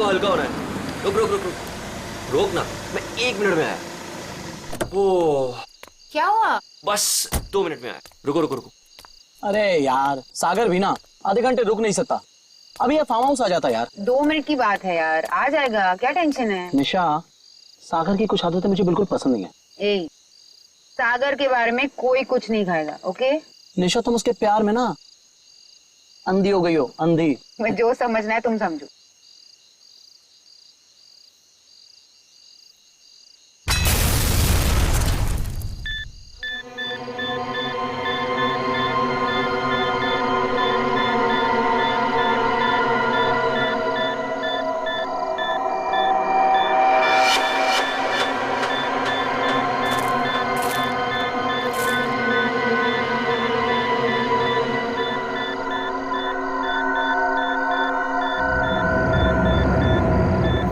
को हल्का होना है। रुक रुक रुक रुक, रोक ना, मैं 1 मिनट में आया। ओह क्या हुआ? बस 2 मिनट में आया। रुको रुको रुको। अरे यार सागर भी ना आधे घंटे रुक नहीं सकता, अभी ये फार्म हाउस आ जाता यार। 2 मिनट की बात है यार, आ जाएगा, क्या टेंशन है? निशा, सागर की कुछ आदतें मुझे बिल्कुल पसंद नहीं है। ए, सागर के बारे में कोई कुछ नहीं खाएगा, ओके? निशा तुम उसके प्यार में ना अंधी हो गई हो, अंधी। मैं जो समझना है तुम समझो।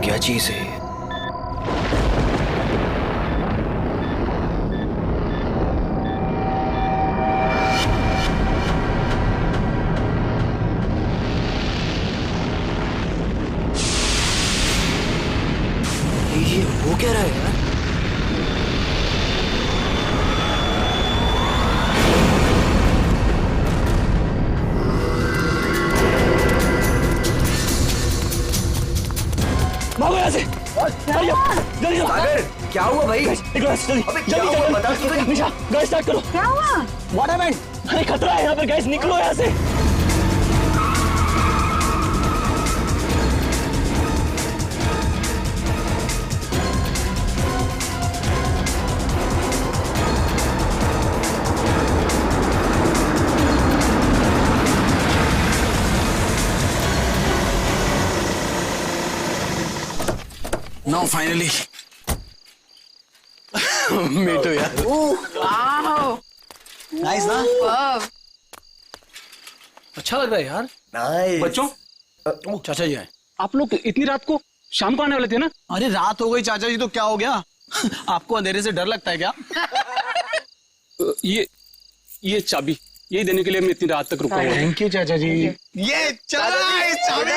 क्या चीज है? ये हो क्या रहा है यार? भागो यहाँ से, जल्दी सागर क्या हुआ भाई? जल्दी अबे क्या हुआ बता तो सही। निशा गैस स्टार्ट करो। क्या हुआ? What happened? अरे खतरा है यहाँ पर, गैस निकलो यहाँ से। Now finally. Me too यार। वाओ, Nice ना? वाव। अच्छा लग रहा है यार। नाइस। बच्चों, चाचा जी आए। आप लोग इतनी रात को शाम को आने वाले थे ना? अरे रात हो गई चाचा जी तो क्या हो गया? आपको अंधेरे से डर लगता है क्या? ये चाबी यही देने के लिए मैं इतनी रात तक रुका हुआ। थैंक यू चाचा जी। ये चला इस चाबी में।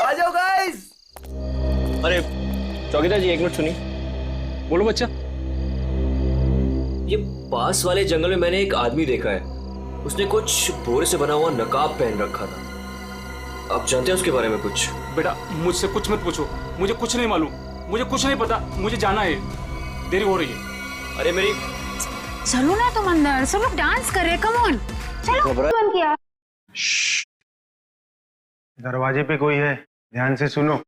आ जाओ गाइस। अरे चौकीदार जी 1 मिनट सुनिए। बोलो बच्चा। ये पास वाले जंगल में मैंने एक आदमी देखा है, उसने कुछ बोरे से बना हुआ नकाब पहन रखा था। आप जानते हैं उसके बारे में कुछ? बेटा मुझसे कुछ मत पूछो, मुझे कुछ नहीं मालूम, मुझे कुछ नहीं पता, मुझे जाना है, देरी हो रही है। अरे मेरी चलो ना तुम अंदर, सब लोग डांस कर रहे हैं, कम ऑन। चलो बंद किया। दरवाजे पे कोई है, ध्यान से सुनो।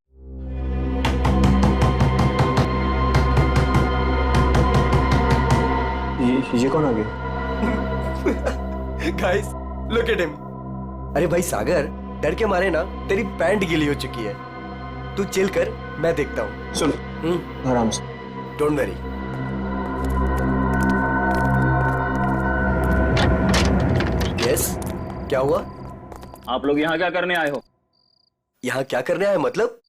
ये कौन आ गया? Guys look at him. अरे भाई सागर, डर के मारे ना तेरी पैंट गीली हो चुकी है। तू चिल कर, मैं देखता हूँ। सुन आराम से। Don't worry. यस, क्या हुआ? आप लोग यहाँ क्या करने आए हो? यहाँ क्या करने आए मतलब?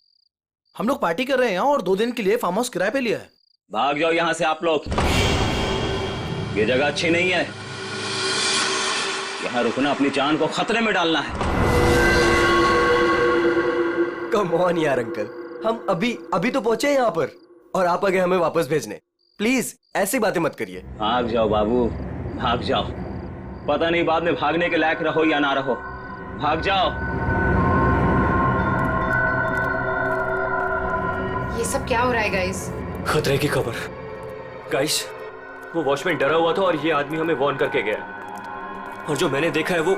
हम लोग पार्टी कर रहे हैं और 2 दिन के लिए फार्म हाउस किराए पे लिया है। भाग जाओ यहाँ से आप लोग, ये जगह अच्छी नहीं है। यहाँ रुकना अपनी जान को खतरे में डालना है। कम ऑन यार अंकल, हम अभी तो पहुंचे हैं यहाँ पर और आप आ गए हमें वापस भेजने। प्लीज ऐसी बातें मत करिए। भाग जाओ बाबू, भाग जाओ। पता नहीं बाद में भागने के लायक रहो या ना रहो। भाग जाओ। ये सब क्या हो रहा है गाइस? खतरे की खबर। गाइस, वो वॉचमैन डरा हुआ था और ये आदमी हमें वार्न करके गया, और जो मैंने देखा है वो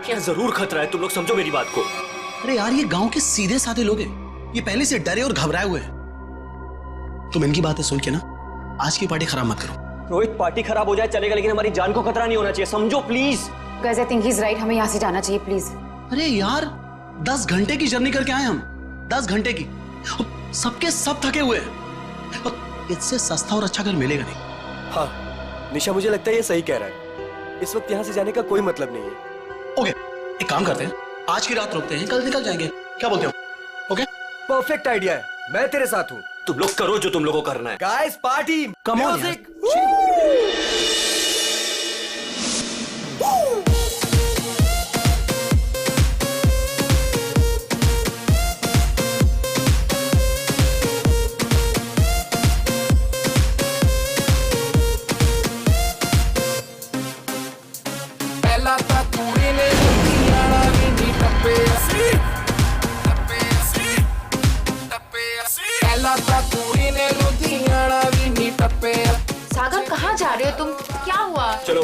यहाँ जरूर खतरा है। तुम लोग समझो मेरी बात को। अरे यार ये गांव के सीधे साधे लोग हैं, ये पहले से डरे और घबराए हुए हैं। तुम इनकी बातें सुन के ना आज की पार्टी खराब मत करो। रोहित, पार्टी खराब हो जाए चलेगा, लेकिन हमारी जान को खतरा नहीं होना चाहिए, समझो please. Guys I think he is right, हमें यहाँ से जाना चाहिए प्लीज। अरे यार 10 घंटे की जर्नी करके आए हम, 10 घंटे की। सबके सब थके हुए हैं और इससे सस्ता और अच्छा घर मिलेगा नहीं। हाँ निशा, मुझे लगता है ये सही कह रहा है। इस वक्त यहाँ से जाने का कोई मतलब नहीं है। ओके, एक काम करते हैं, आज की रात रुकते हैं, कल निकल जाएंगे। क्या बोलते हो? ओके, परफेक्ट आइडिया है, मैं तेरे साथ हूँ। तुम लोग करो जो तुम लोगों को करना है। Guys party, Come on, music.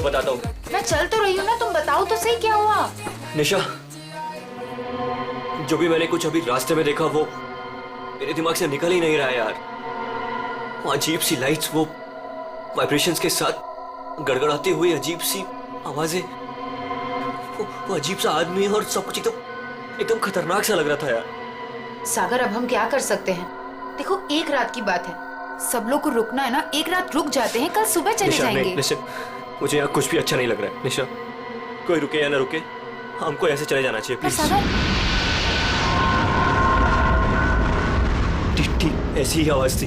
बताता हूँ। मैं चल तो रही हूँ ना, तुम बताओ तो सही क्या हुआ। निशा, जो भी मैंने कुछ अभी रास्ते में देखा वो मेरे दिमाग से निकल ही नहीं रहा है यार। वो अजीब सी लाइट्स, वो वाइब्रेशंस के साथ गड़गड़ाती हुई अजीब सी आवाजें, वो अजीब सा आदमी और सब कुछ एकदम खतरनाक सा लग रहा था यार। सागर, अब हम क्या कर सकते हैं? देखो, एक रात की बात है, सब लोग को रुकना है ना, एक रात रुक जाते हैं, कल सुबह चले जाएंगे। निशा, मुझे यहाँ कुछ भी अच्छा नहीं लग रहा है। निशा, कोई रुके या ना रुके, हमको ऐसे चले जाना चाहिए प्लीज। सागर, ठीक ऐसी ही आवाज थी।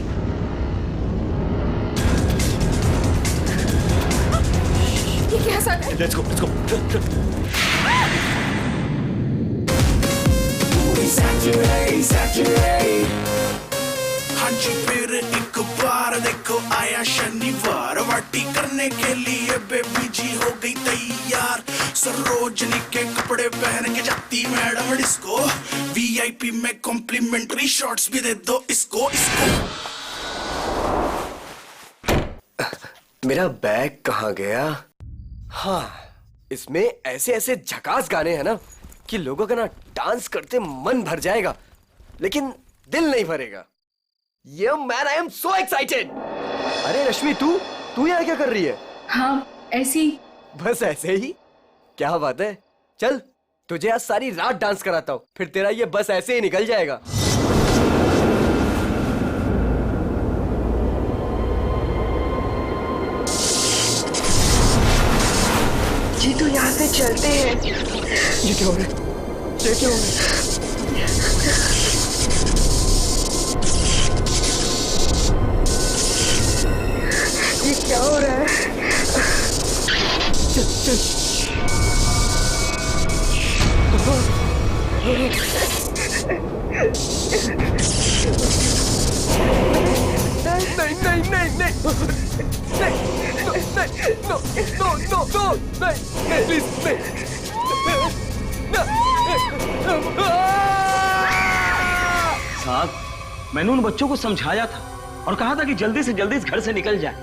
ये क्या सागर? Let's go. हाँ जी, फिर एक बार देखो आया शनिवार, पार्टी करने के लिए बेबी जी हो गई तैयार। सरोजनी के कपड़े पहन के जाती मैडम डिस्को, वीआईपी में कॉम्प्लीमेंट्री शॉट्स भी दे दो इसको। मेरा बैग कहाँ गया? हाँ, इसमें ऐसे ऐसे झकास गाने हैं ना कि लोगों का ना डांस करते मन भर जाएगा, लेकिन दिल नहीं भरेगा। ये man, I am so excited. अरे रश्मि, तू यहाँ क्या कर रही है? हाँ, ऐसे ही। बस ऐसे ही? क्या बात है, चल तुझे आज सारी रात डांस कराता हूँ, फिर तेरा ये बस ऐसे ही निकल जाएगा। जी तो यहाँ से चलते हैं। ये क्या हो रहा है? ये क्या हो रहा है? ये क्या हो रहा है? चल। नहीं, प्लीज नहीं। साहब, मैंने उन बच्चों को समझाया था और कहा था कि जल्दी से जल्दी इस घर से निकल जाए,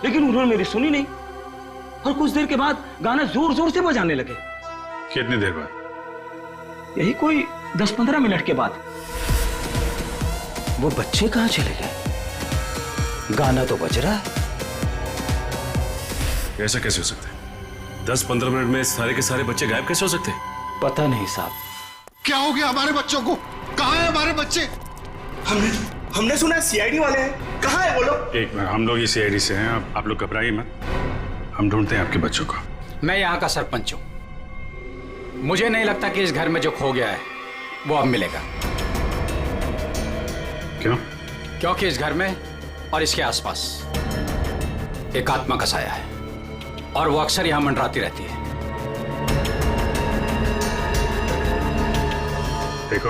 लेकिन उन्होंने मेरी सुनी नहीं और कुछ देर के बाद गाना जोर जोर से बजाने लगे। कितनी देर बाद? यही कोई 10-15 मिनट के बाद। वो बच्चे कहाँ चले गए? गाना तो बज रहा है। ऐसा कैसे हो सकता है? 10-15 मिनट में सारे के सारे बच्चे गायब कैसे हो सकते हैं? पता नहीं साहब। क्या हो गया हमारे बच्चों को? कहाँ है हमारे बच्चे? हमने सुना सीआईडी वाले हैं, कहाँ है वो लोग? एक मिनट, हम लोग ये सीआईडी से हैं, आप लोग घबराइए मत, हम ढूंढते हैं आपके बच्चों को। मैं यहाँ का सरपंच हूँ, मुझे नहीं लगता कि इस घर में जो खो गया है वो अब मिलेगा। क्यों? क्योंकि इस घर में और इसके आसपास एक आत्मा का साया है और वो अक्सर यहाँ मंडराती रहती है। देखो,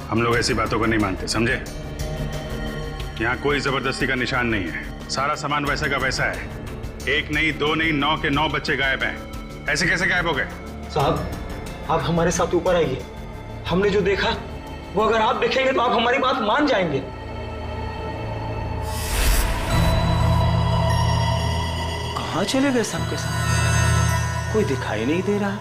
हम लोग ऐसी बातों को नहीं मानते, समझे? यहाँ कोई जबरदस्ती का निशान नहीं है, सारा सामान वैसा का वैसा है। 1 नहीं, 2 नहीं, 9 के 9 बच्चे गायब हैं। ऐसे कैसे गायब हो गए? साहब, आप हमारे साथ ऊपर आइए। हमने जो देखा वो अगर आप देखेंगे तो आप हमारी बात मान जाएंगे। कहाँ चले गए सबके साथ? कोई दिखाई नहीं दे रहा।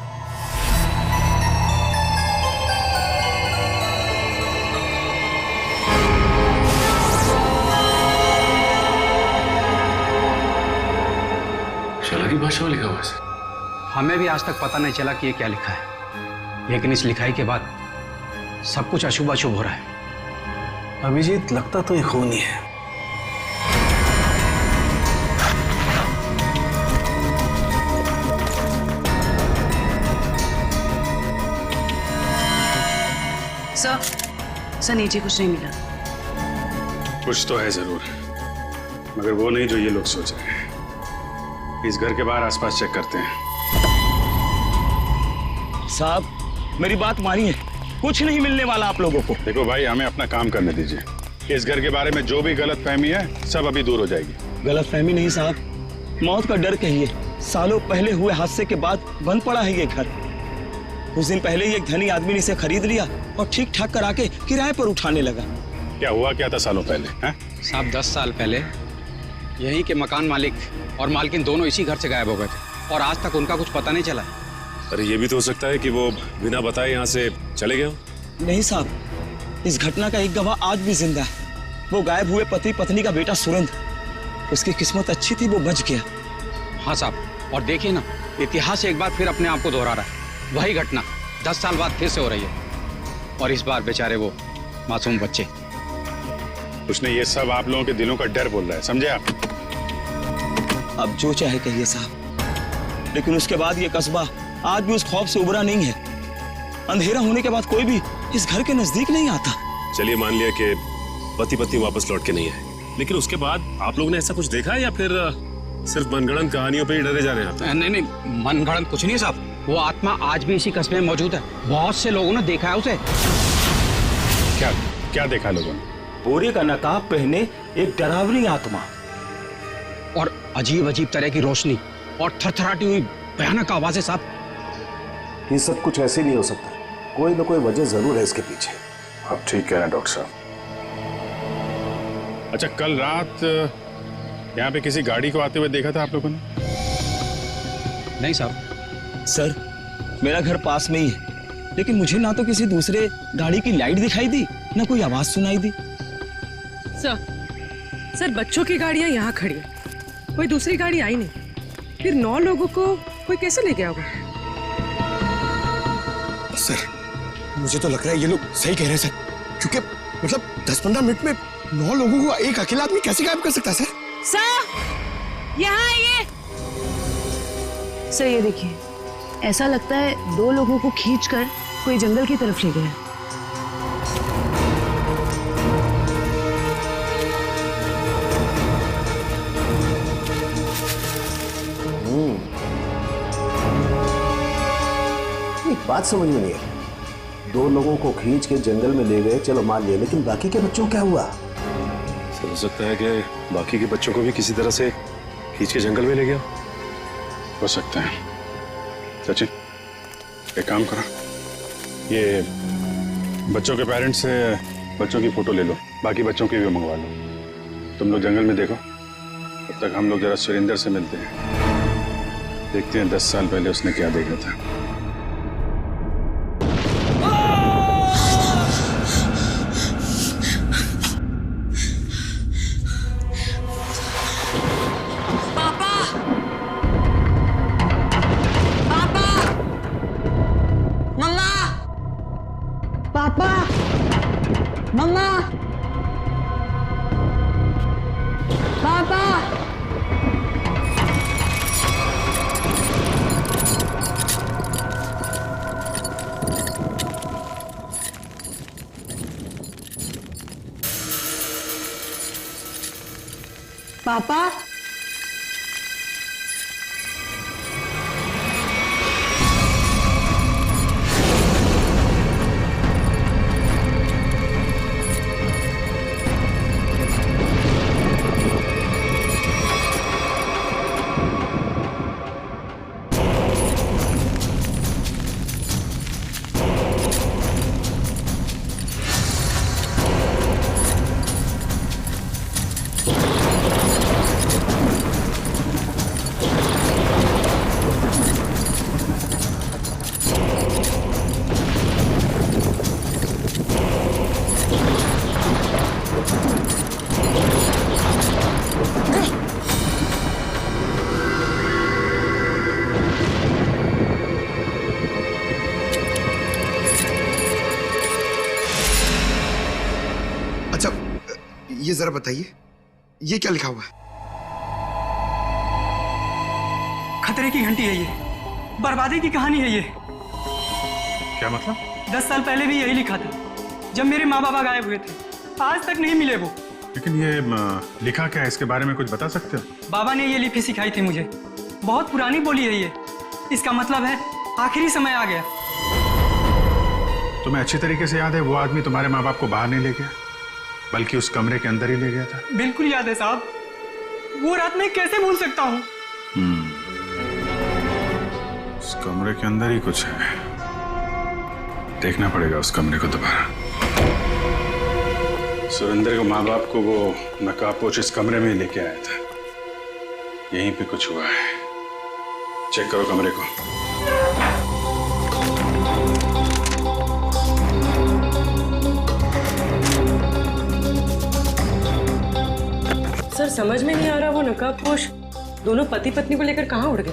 की भाषा में लिखा हुआ है। हमें भी आज तक पता नहीं चला कि ये क्या लिखा है, लेकिन इस लिखाई के बाद सब कुछ अशुभ अशुभ हो रहा है। अभिजीत, लगता तो ये खून ही है। सर नीचे कुछ नहीं मिला। कुछ तो है जरूर, मगर वो नहीं जो ये लोग सोच रहे हैं। इस घर के बाहर आसपास चेक करते हैं। साहब, मेरी बात मानिए, कुछ नहीं मिलने वाला आप लोगों को। देखो भाई, हमें अपना काम करने दीजिए। इस घर के बारे में जो भी गलत फहमी है सब अभी दूर हो जाएगी। गलत फहमी नहीं साहब, मौत का डर कहिए। सालों पहले हुए हादसे के बाद बंद पड़ा है ये घर। कुछ दिन पहले ही एक धनी आदमी ने इसे खरीद लिया और ठीक ठाक करा के किराए पर उठाने लगा। क्या हुआ क्या था सालों पहले? साहब, 10 साल पहले यही के मकान मालिक और मालकिन दोनों इसी घर से गायब हो गए थे और आज तक उनका कुछ पता नहीं चला। अरे ये भी तो हो सकता है कि वो बिना बताए यहाँ से चले गए हो। नहीं साहब, इस घटना का एक गवाह आज भी जिंदा है। वो गायब हुए पति पत्नी का बेटा सुरेंद्र। उसकी किस्मत अच्छी थी, वो बच गया। हाँ साहब, और देखिए ना, इतिहास एक बार फिर अपने आप को दोहरा रहा है। वही घटना 10 साल बाद फिर से हो रही है और इस बार बेचारे वो मासूम बच्चे। उसने ये सब आप लोगों के दिलों का डर बोल रहा है, समझे आप? अब जो चाहे कहिए साहब, लेकिन उसके बाद ये कस्बा आज भी उस खौफ से उबरा नहीं है। अंधेरा होने के बाद कोई भी इस घर के नजदीक नहीं आता। चलिए मान लिया कि पति पत्नी वापस लौट के नहीं आए, लेकिन उसके बाद आप लोगों ने ऐसा कुछ देखा है या फिर सिर्फ मनगढ़ंत कहानियों पे ही डरे जा रहे हैं आप? नहीं, मनगढ़ंत कुछ नहीं साहब। वो आत्मा आज भी इसी कस्बे में मौजूद है। बहुत से लोगों ने देखा है उसे। क्या क्या देखा लोगों ने? बोरे का नकाब पहने एक डरावनी आत्मा और अजीब अजीब तरह की रोशनी और थरथराती हुई भयानक आवाजें साहब। ये सब कुछ ऐसे नहीं हो सकता, कोई ना कोई वजह जरूर है इसके पीछे। आप ठीक कह रहे हैं डॉक्टर साहब। अच्छा, कल रात यहाँ पे किसी गाड़ी को आते हुए देखा था आप लोगों ने? नहीं साहब। सर, मेरा घर पास में ही है, लेकिन मुझे ना तो किसी दूसरे गाड़ी की लाइट दिखाई दी, ना कोई आवाज सुनाई दी। सर, बच्चों की गाड़ियां यहाँ खड़ी है, कोई दूसरी गाड़ी आई नहीं। फिर 9 लोगों को कोई कैसे ले गया होगा? सर, मुझे तो लग रहा है ये लोग सही कह रहे हैं सर, क्योंकि मतलब 10-15 मिनट में 9 लोगों को एक अकेला आदमी कैसे गायब कर सकता है सर? सर, यहाँ आइए। सर ये देखिए, ऐसा लगता है 2 लोगों को खींचकर कोई जंगल की तरफ ले गया। एक बात समझ में नहीं है, 2 लोगों को खींच के जंगल में ले गए, चलो मान लिया, लेकिन बाकी के बच्चों क्या हुआ? हो सकता है कि बाकी के बच्चों को भी किसी तरह से खींच के जंगल में ले गया। हो सकता है। सचिन, एक काम करो, ये बच्चों के पेरेंट्स से बच्चों की फोटो ले लो, बाकी बच्चों की भी मंगवा लो। तुम लोग जंगल में देखो, तब तक हम लोग जरा सुरेंद्र से मिलते हैं, देखते हैं 10 साल पहले उसने क्या देखा था। पापा, अच्छा, ये जरा बताइए, ये क्या लिखा हुआ है? खतरे की घंटी है ये, बर्बादी की कहानी है ये। क्या मतलब? 10 साल पहले भी यही लिखा था, जब मेरे माँ बाबा गायब हुए थे। आज तक नहीं मिले वो। लेकिन ये लिखा क्या है, इसके बारे में कुछ बता सकते हो? बाबा ने ये लिपि सिखाई थी मुझे, बहुत पुरानी बोली है ये। इसका मतलब है आखिरी समय आ गया। तुम्हें अच्छी तरीके से याद है वो आदमी तुम्हारे माँ बाप को बाहर नहीं ले गया, बल्कि उस कमरे के अंदर ही ले गया था? बिल्कुल याद है साहब, वो रात मैं कैसे भूल सकता हूँ। उस कमरे के अंदर ही कुछ है, देखना पड़ेगा उस कमरे को दोबारा। सुरेंद्र को माँ बाप को वो नकाबपोश इस कमरे में ही लेके आया था। यहीं पे कुछ हुआ है। चेक करो कमरे को। सर समझ में नहीं आ रहा, वो नकाबपोश दोनों पति पत्नी को लेकर कहाँ उड़ गया?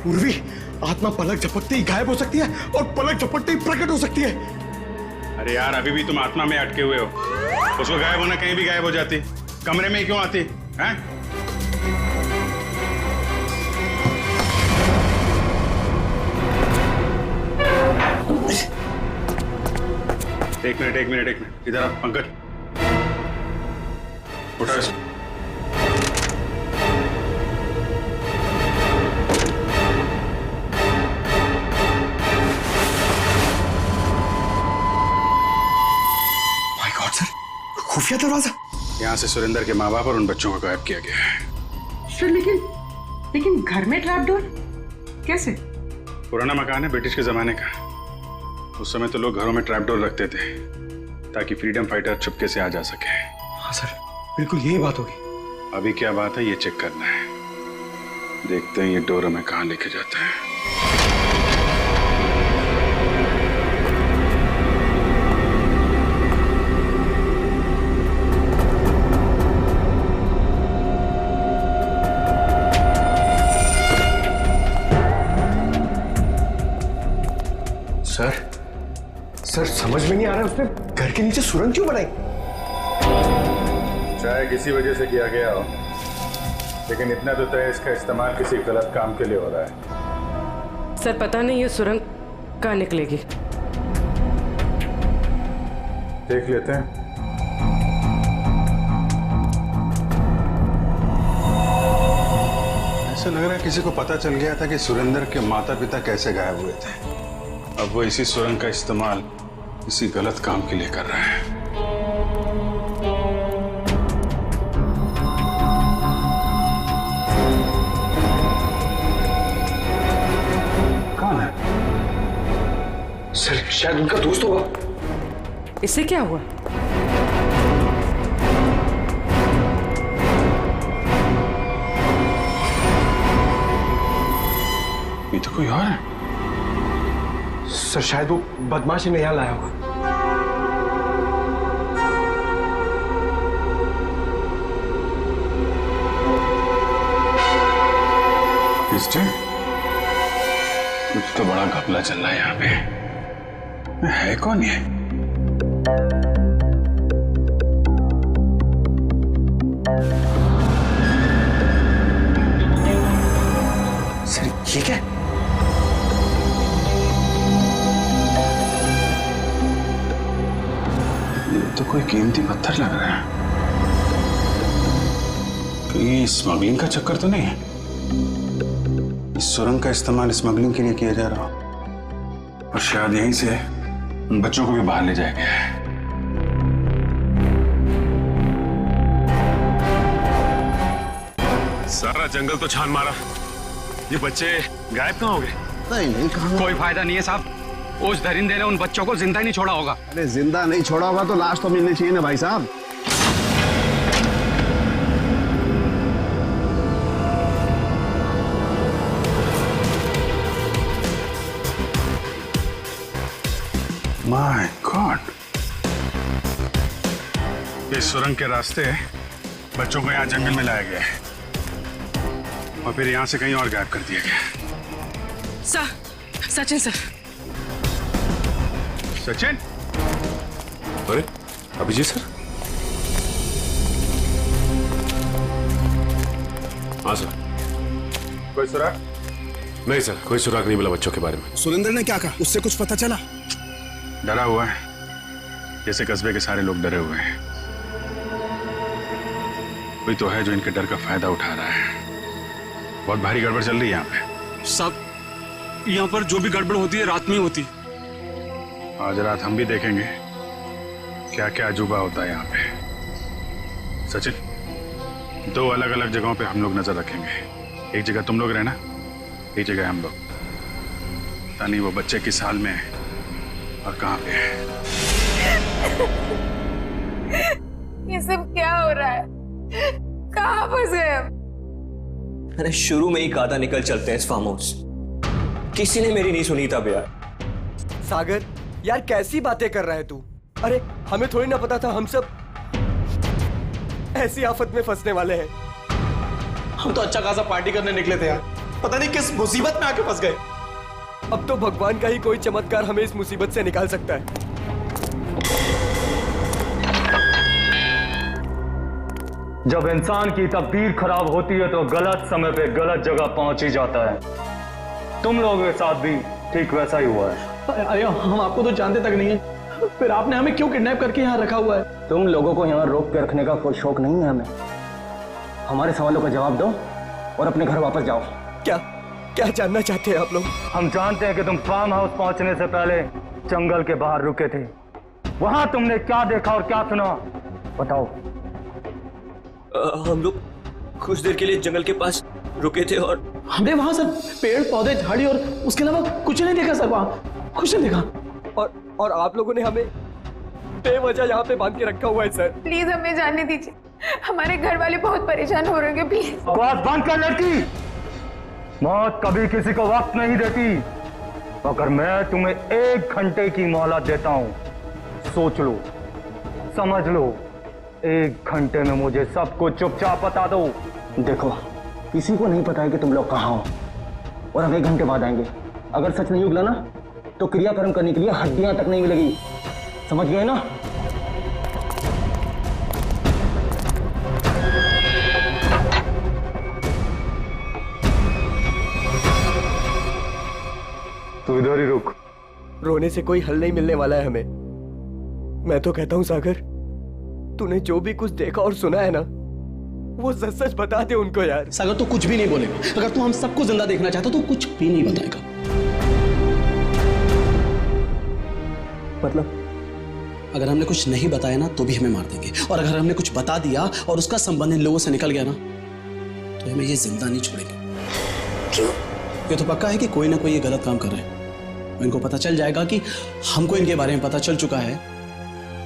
उर्वी, आत्मा पलक झपकते ही गायब हो सकती है और पलक झपकते ही प्रकट हो सकती है। अरे यार, अभी भी तुम आत्मा में अटके हुए हो। उसको गायब होना कहीं भी गायब हो जाती, कमरे में ही क्यों आती हैं? एक मिनट इधर आ पंकज, उठा इसको। माय गॉड सर, खुफिया दरवाजा। यहाँ से सुरेंद्र के माँ बाप और उन बच्चों को गायब किया गया है। सर लेकिन घर में ट्रैप डोर कैसे? पुराना मकान है ब्रिटिश के जमाने का। उस समय तो लोग घरों में ट्रैप डोर रखते थे ताकि फ्रीडम फाइटर चुपके से आ जा सके। हाँ सर, बिल्कुल यही बात होगी। अभी क्या बात है ये चेक करना है। देखते हैं ये डोर हमें कहाँ लेके जाता है। सर समझ में नहीं आ रहा उसने घर के नीचे सुरंग क्यों बनाई? चाहे किसी वजह से किया गया हो, लेकिन इतना तो तय इसका इस्तेमाल किसी गलत काम के लिए हो रहा है। सर पता नहीं ये सुरंग कहाँ निकलेगी। देख लेते हैं। ऐसा लग रहा है किसी को पता चल गया था कि सुरेंद्र के माता पिता कैसे गायब हुए थे। अब वो इसी सुरंग का इस्तेमाल किसी गलत काम के लिए कर रहा है। कौन है? सर शायद उनका दोस्त होगा। इससे क्या हुआ? ये तो कोई और है। सर शायद वो बदमाश इन्हें यहाँ लाया होगा। कुछ तो बड़ा घपला चल रहा है यहाँ पे। है कौन ये? सर ये क्या? तो कोई कीमती पत्थर लग रहा है। कहीं स्मगलिंग का चक्कर तो नहीं है? इस सुरंग का इस्तेमाल स्मगलिंग के लिए किया जा रहा हो और शायद यहीं से उन बच्चों को भी बाहर ले जाया गया है। सारा जंगल तो छान मारा, ये बच्चे गायब कहाँ हो गए? नहीं कहाँ? कोई फायदा नहीं है साहब, उस दरिंदे ने उन बच्चों को जिंदा ही नहीं छोड़ा होगा। अरे जिंदा नहीं छोड़ा होगा तो लाश तो मिलनी चाहिए ना भाई साहब। माय गॉड, इस सुरंग के रास्ते बच्चों को यहाँ जंगल में लाया गया है और फिर यहाँ से कहीं और गायब कर दिया गया। सचिन सर। सचिन? अरे अभिजीत सर। हाँ सर। कोई सुराग? नहीं सर, कोई सुराग नहीं मिला बच्चों के बारे में। सुरेंद्र ने क्या कहा? उससे कुछ पता चला? डरा हुआ है, जैसे कस्बे के सारे लोग डरे हुए हैं। कोई तो है जो इनके डर का फायदा उठा रहा है। बहुत भारी गड़बड़ चल रही है यहाँ पे। सब यहाँ पर जो भी गड़बड़ होती है रात में होती है। आज रात हम भी देखेंगे क्या क्या अजूबा होता है यहाँ पे। सचिन, 2 अलग अलग जगहों पे हम लोग नजर रखेंगे। एक जगह तुम लोग रहना, एक जगह हम लोग। पता नहीं वो बच्चे किस हाल में है और कहाँ पे है। ये सब क्या हो रहा है? कहाँ फंस गए हम? मैंने शुरू में ही कहा था निकल चलते हैं इस फार्म हाउस। किसी ने मेरी नहीं सुनी तब यार। सागर यार कैसी बातें कर रहा है तू? अरे हमें थोड़ी ना पता था हम सब ऐसी आफत में फंसने वाले हैं। हम तो अच्छा खासा पार्टी करने निकले थे यार, पता नहीं किस मुसीबत में आके फंस गए। अब तो भगवान का ही कोई चमत्कार हमें इस मुसीबत से निकाल सकता है। जब इंसान की तकदीर खराब होती है तो गलत समय पे गलत जगह पहुंच ही जाता है। तुम लोगों के साथ भी ठीक वैसा ही हुआ है। अरे हम आपको तो जानते तक नहीं है, फिर आपने हमें क्यों किडनैप करके यहाँ रखा हुआ है? तुम लोगों को यहाँ रोक के रखने का कोई शौक नहीं है हमें। हमारे सवालों का जवाब दो और अपने घर वापस जाओ। क्या क्या जानना चाहते हैं आप लोग? हम जानते हैं कि तुम फार्म हाउस पहुंचने से पहले जंगल के बाहर रुके थे। वहां तुमने क्या देखा और क्या सुना, बताओ। हम लोग कुछ देर के लिए जंगल के पास रुके थे और हमने वहां सर पेड़ पौधे झाड़ी और उसके अलावा कुछ नहीं देखा सर, वहां कुछ नहीं देखा। और आप लोगों ने हमें बेवजह यहाँ पे बांध के रखा हुआ है सर। प्लीज हमें जाने दीजिए, हमारे घर वाले बहुत परेशान हो रहे हैं, प्लीज। बकवास बंद कर लड़की। मौत कभी किसी को वक्त नहीं देती। अगर मैं तुम्हें 1 घंटे की मोहलत देता हूं, सोच लो, समझ लो। 1 घंटे में मुझे सब कुछ चुपचाप बता दो। देखो, किसी को नहीं पता है कि तुम लोग कहाँ हो और अब 1 घंटे बाद आएंगे। अगर सच नहीं उगला ना तो क्रियाकर्म करने के लिए हड्डियां तक नहीं मिलेगी, समझ गए ना? तू इधर ही रुक। रोने से कोई हल नहीं मिलने वाला है हमें। मैं तो कहता हूं सागर, तूने जो भी कुछ देखा और सुना है ना, वो सच सच बता दे उनको यार। सागर तू कुछ भी नहीं बोलेगा। अगर तू हम सबको जिंदा देखना चाहता तो कुछ भी नहीं बताएगा। मतलब अगर हमने कुछ नहीं बताया ना तो भी हमें मार देंगे, और अगर हमने कुछ बता दिया और उसका संबंध इन लोगों से निकल गया ना तो हमें ये जिंदा नहीं छोड़ेंगे। क्यों? ये तो पक्का है कि कोई ना कोई ये गलत काम कर रहे हैं। इनको पता चल जाएगा कि हमको इनके बारे में पता चल चुका है,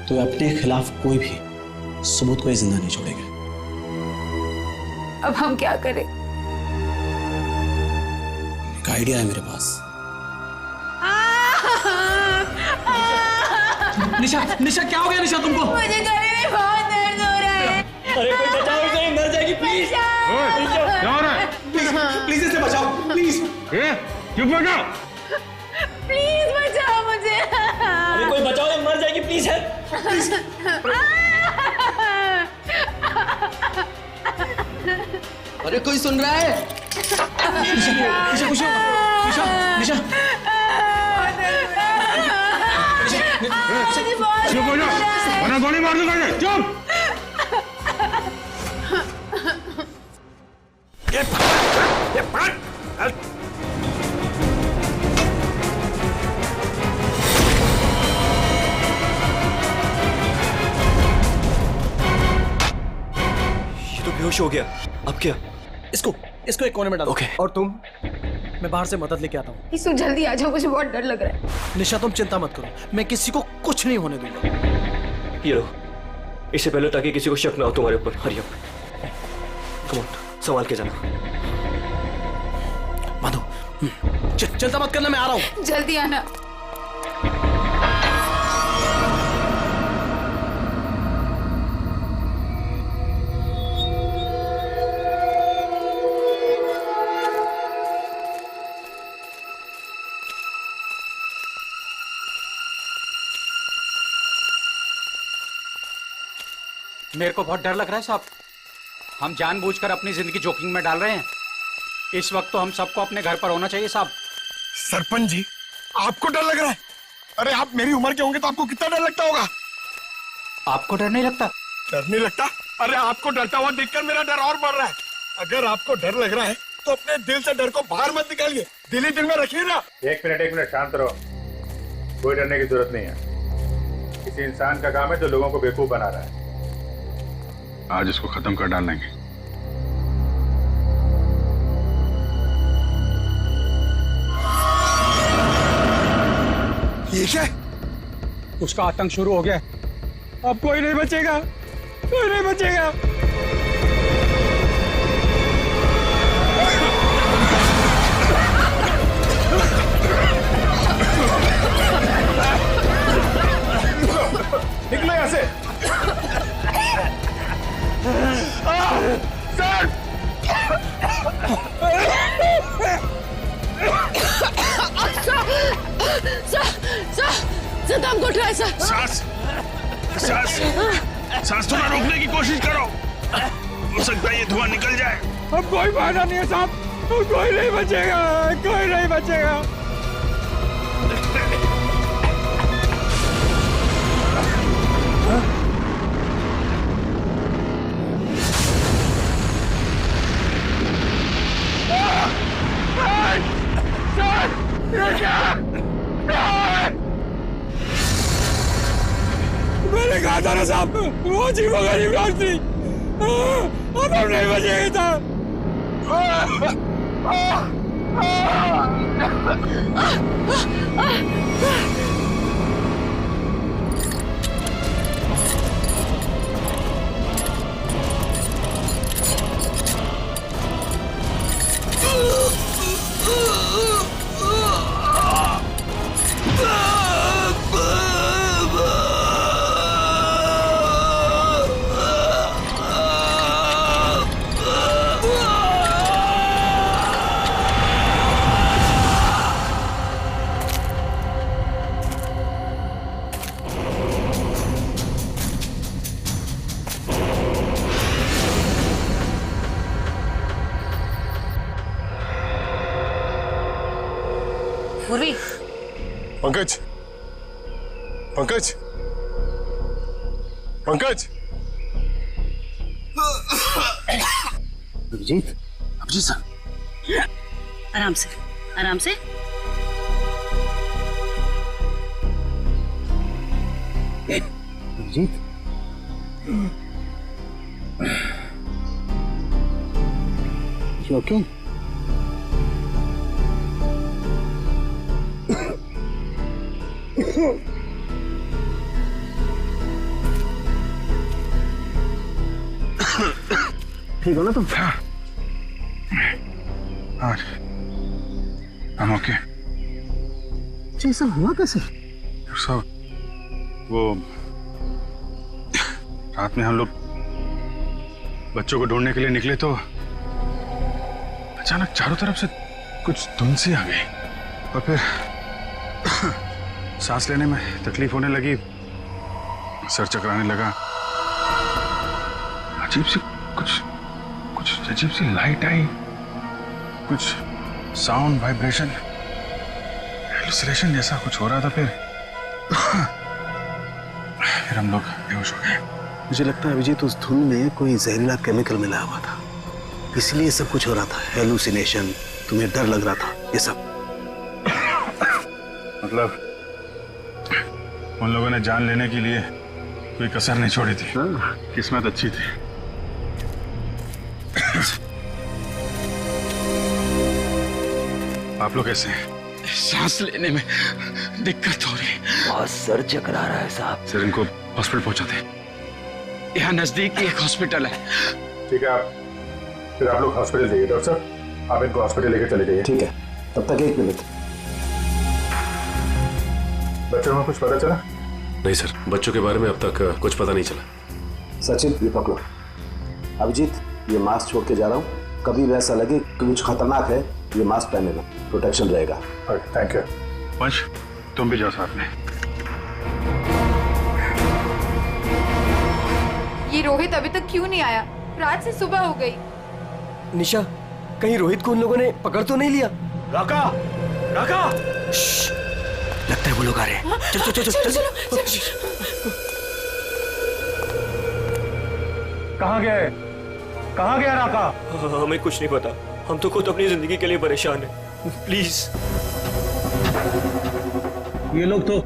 तो अपने खिलाफ कोई भी सबूत को ये जिंदा नहीं छोड़ेंगे। अब हम क्या करें? एक आइडिया है मेरे पास। निशा, निशा क्या हो गया निशा तुमको? मुझे गले में बहुत दर्द हो रहा है। अरे कोई बचाओ इसे, मर जाएगी प्लीज। क्या हो रहा है? प्लीज इसे बचाओ, प्लीज। चुप हो जाओ। प्लीज बचाओ मुझे। अरे कोई बचाओ, ये मर जाएगी प्लीज। अरे कोई सुन रहा है? निशा, निशा, निशा, निशा, निशा। चुप हो जाओ, वरना गोली मार दूंगा। चुप। ये तो बेहोश हो गया। अब क्या? इसको एक कोने में डालो। ओके। और तुम? मैं बाहर से मदद लेके आता हूँ। इसु जल्दी आ जाओ, मुझे बहुत डर लग रहा है। निशा तुम चिंता मत करो, मैं किसी को कुछ नहीं होने दूंगा। ये लो, इससे पहले ताकि किसी को शक ना हो तुम्हारे ऊपर। हरी अप, कम ऑन, संभाल के जाना। माधो, चिंता मत करना, मैं आ रहा हूँ। जल्दी आना। मेरे को बहुत डर लग रहा है साहब। हम जानबूझकर अपनी जिंदगी जोखिम में डाल रहे हैं। इस वक्त तो हम सबको अपने घर पर होना चाहिए साहब। सरपंच जी, आपको डर लग रहा है? अरे आप मेरी उम्र के होंगे तो आपको कितना डर लगता होगा? आपको डर नहीं लगता? डर नहीं लगता? अरे आपको डरता हुआ देखकर मेरा डर और बढ़ रहा है। अगर आपको डर लग रहा है तो अपने दिल से डर को बाहर मत निकालिए, दिल ही दिल में रखिए ना। एक मिनट शांत रहो। कोई डरने की जरूरत नहीं है। किसी इंसान का काम है जो लोगों को बेवकूफ बना रहा है। आज इसको खत्म कर डालेंगे। ये क्या? उसका आतंक शुरू हो गया। अब कोई नहीं बचेगा, कोई नहीं बचेगा। सर दम घुट रहा है सर। सांस सांस सांस थोड़ा रोकने की कोशिश करो, हो सकता है ये धुआं निकल जाए। अब कोई फायदा नहीं है साहब, कोई नहीं बचेगा, कोई नहीं बचेगा। मैंने कहा था ना साहब, वो जी वो गरीब लोग थी, अब हम नहीं बचेंगे साहब। पूर्वी, पंकज, पंकज, पंकज। अभिजीत, अभिजीत सर, आराम से, आराम से। Abhijit, you okay? ठीक हो ना तुम? हम ओके। ये सब हुआ कैसे? सब वो रात में हम लोग बच्चों को ढूंढने के लिए निकले तो अचानक चारों तरफ से कुछ धुंध सी आ गई और फिर सांस लेने में तकलीफ होने लगी, सर चकराने लगा, अजीब सी कुछ कुछ अजीब सी लाइट आई, कुछ साउंड वाइब्रेशन हेलुसिनेशन जैसा कुछ हो रहा था। फिर हम लोग बेहोश हो गए। मुझे लगता है अभिजीत उस धुन में कोई जहरीला केमिकल मिला हुआ था, इसलिए सब कुछ हो रहा था। हेलुसिनेशन, तुम्हें डर लग रहा था, ये सब। मतलब उन लोगों ने जान लेने के लिए कोई कसर नहीं छोड़ी थी। किस्मत अच्छी थी। आप लोग कैसे हैं? सांस लेने में दिक्कत हो रही है। बहुत सर चकरा रहा है साहब। सर इनको हॉस्पिटल पहुंचाते हैं। यहाँ नजदीक ही एक हॉस्पिटल है। ठीक है, फिर आप लोग हॉस्पिटल जाइए। डॉक्टर साहब, आप इनको हॉस्पिटल लेकर चले जाइए। ठीक है, तब तक 1 मिनट। बच्चों में कुछ पता चला? नहीं सर, बच्चों के बारे में अब तक कुछ पता नहीं चला। सचिन, ये पकड़ो। अभिजीत, ये मास्क छोड़ के जा रहा हूँ, कभी भी ऐसा लगे कि कुछ खतरनाक है, ये मास्क पहने लो, प्रोटेक्शन रहेगा। Thank you. वंश, तुम भी जाओ साथ में। ये रोहित अभी तक क्यों नहीं आया? रात से सुबह हो गई। निशा, कहीं रोहित को उन लोगों ने पकड़ तो नहीं लिया? राका, राका! लगता है वो लोग आ रहे हैं। चलो चलो चलो चलो। कहाँ गए? कहाँ गया राका? हमें कुछ नहीं पता, हम तो खुद अपनी जिंदगी के लिए परेशान हैं। प्लीज। ये लोग तो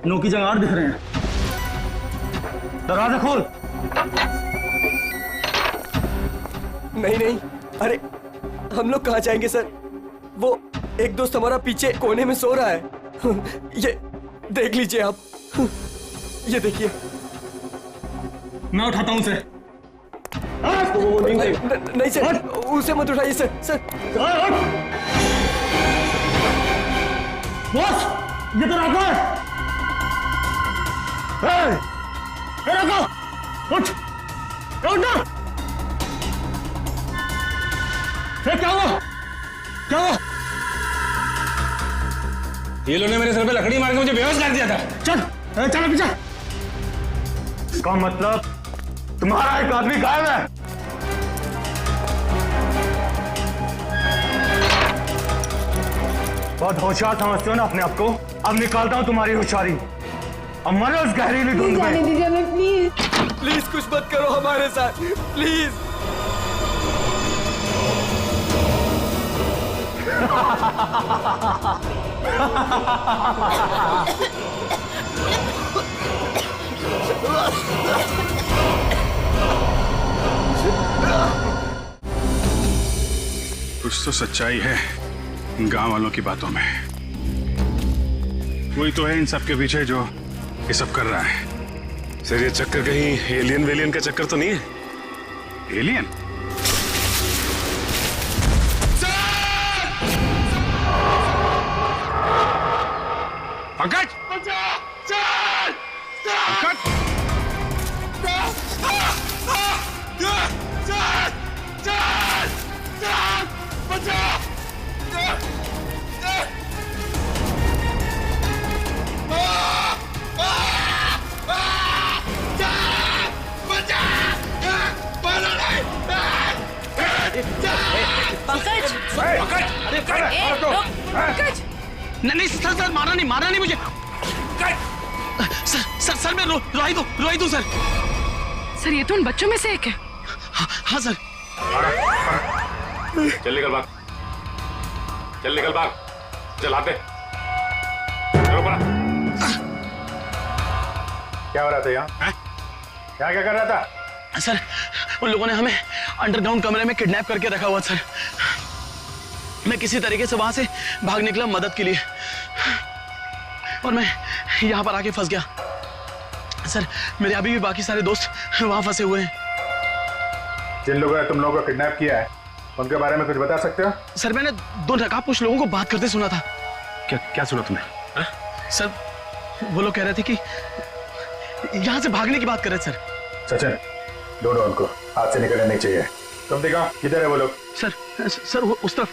नो की जगह दिख रहे हैं। दरवाजा खोल। नहीं नहीं, अरे हम लोग कहाँ जाएंगे सर? वो एक दोस्त हमारा पीछे कोने में सो रहा है। ये देख लीजिए आप, ये देखिए। मैं उठाता हूँ उसे। नहीं सर, उसे मत उठाइए सर। सर बॉस, ये तो राका है। राका, उठ, उठ ना। क्या हुआ? क्या हुआ? ये लोगों ने मेरे सर पे लकड़ी मार के मुझे बेहोश कर दिया था। चल चलो पीछे। इसका मतलब तुम्हारा एक आदमी गायब है। बहुत होशियार समझते हो ना अपने आप को। अब निकालता हूं तुम्हारी होशियारी। अब मरो उस गहरीली धुंध में। प्लीज कुछ मत करो हमारे साथ, प्लीज। कुछ तो सच्चाई है इन गांव वालों की बातों में। कोई तो है इन सब के पीछे जो ये सब कर रहा है। सर ये चक्कर कहीं एलियन वेलियन का चक्कर तो नहीं है? एलियन? पंकज! पंकज! पंकज! पंकज! नहीं सर, सर मारा नहीं मुझे। सर मैं रोई दो सर। सर ये तो उन बच्चों में से एक है। हाँ सर। चल निकल भाग, चल आते। क्या हो रहा था यहाँ? क्या कर रहा था? सर उन लोगों ने हमें अंडरग्राउंड कमरे में किडनैप करके रखा हुआ सर। मैं किसी तरीके से वहां से भाग निकला मदद के लिए, और मैं यहाँ पर आके फंस गया सर। मेरे अभी भी बाकी सारे दोस्त वहां फंसे हुए हैं। जिन लोगों ने तुम लोगों को किडनैप किया है उनके बारे में कुछ बता सकते हो? सर मैंने 2 नकाबपोश लोगों को बात करते सुना था। क्या सुना तुमने? सर वो लोग कह रहे थे कि यहाँ से भागने की बात कर रहे थे सर। सचिन, ढूंढो उनको, हाथ से निकलने नहीं चाहिए। तुम दिखाओ किधर है वो लोग? सर वो उस तरफ।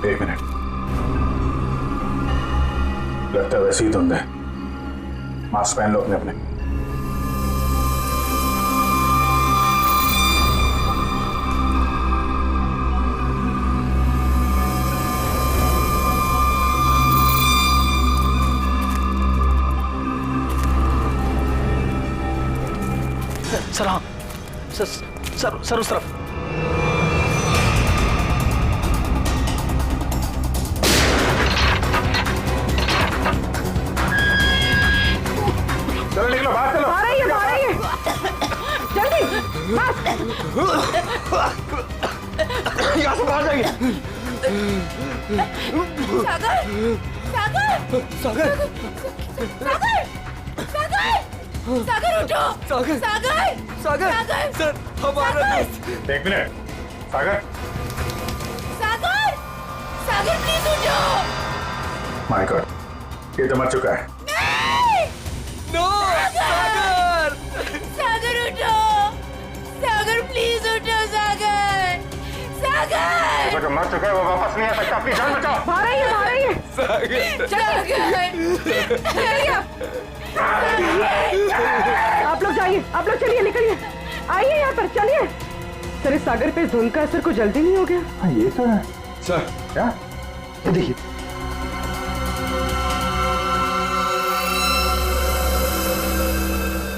एक मिनट, लगता है वैसे ही धुंध है। मास्क पहन लो अपने। सर हाँ सर उस तरफ। चलो निकलो, बाहर चलो। आ रही है जल्दी यहाँ से बाहर जाइए। सागर उठो। सागर सर हमारा दोस्त। एक मिनट, सागर प्लीज उठो। माय गॉड, ये तो मर चुका है। नो सागर उठो। सागर प्लीज उठो। सागर जो मर चुका है वो वापस नहीं आ सकता। अपनी जान बचाओ। आ रही है आप लोग जाइए, आप लोग चलिए, निकलिए, आइए यहाँ पर, चलिए। सर इस सागर पे धुंध का असर को जल्दी नहीं हो गया? हाँ ये तो है सर। क्या? ये देखिए,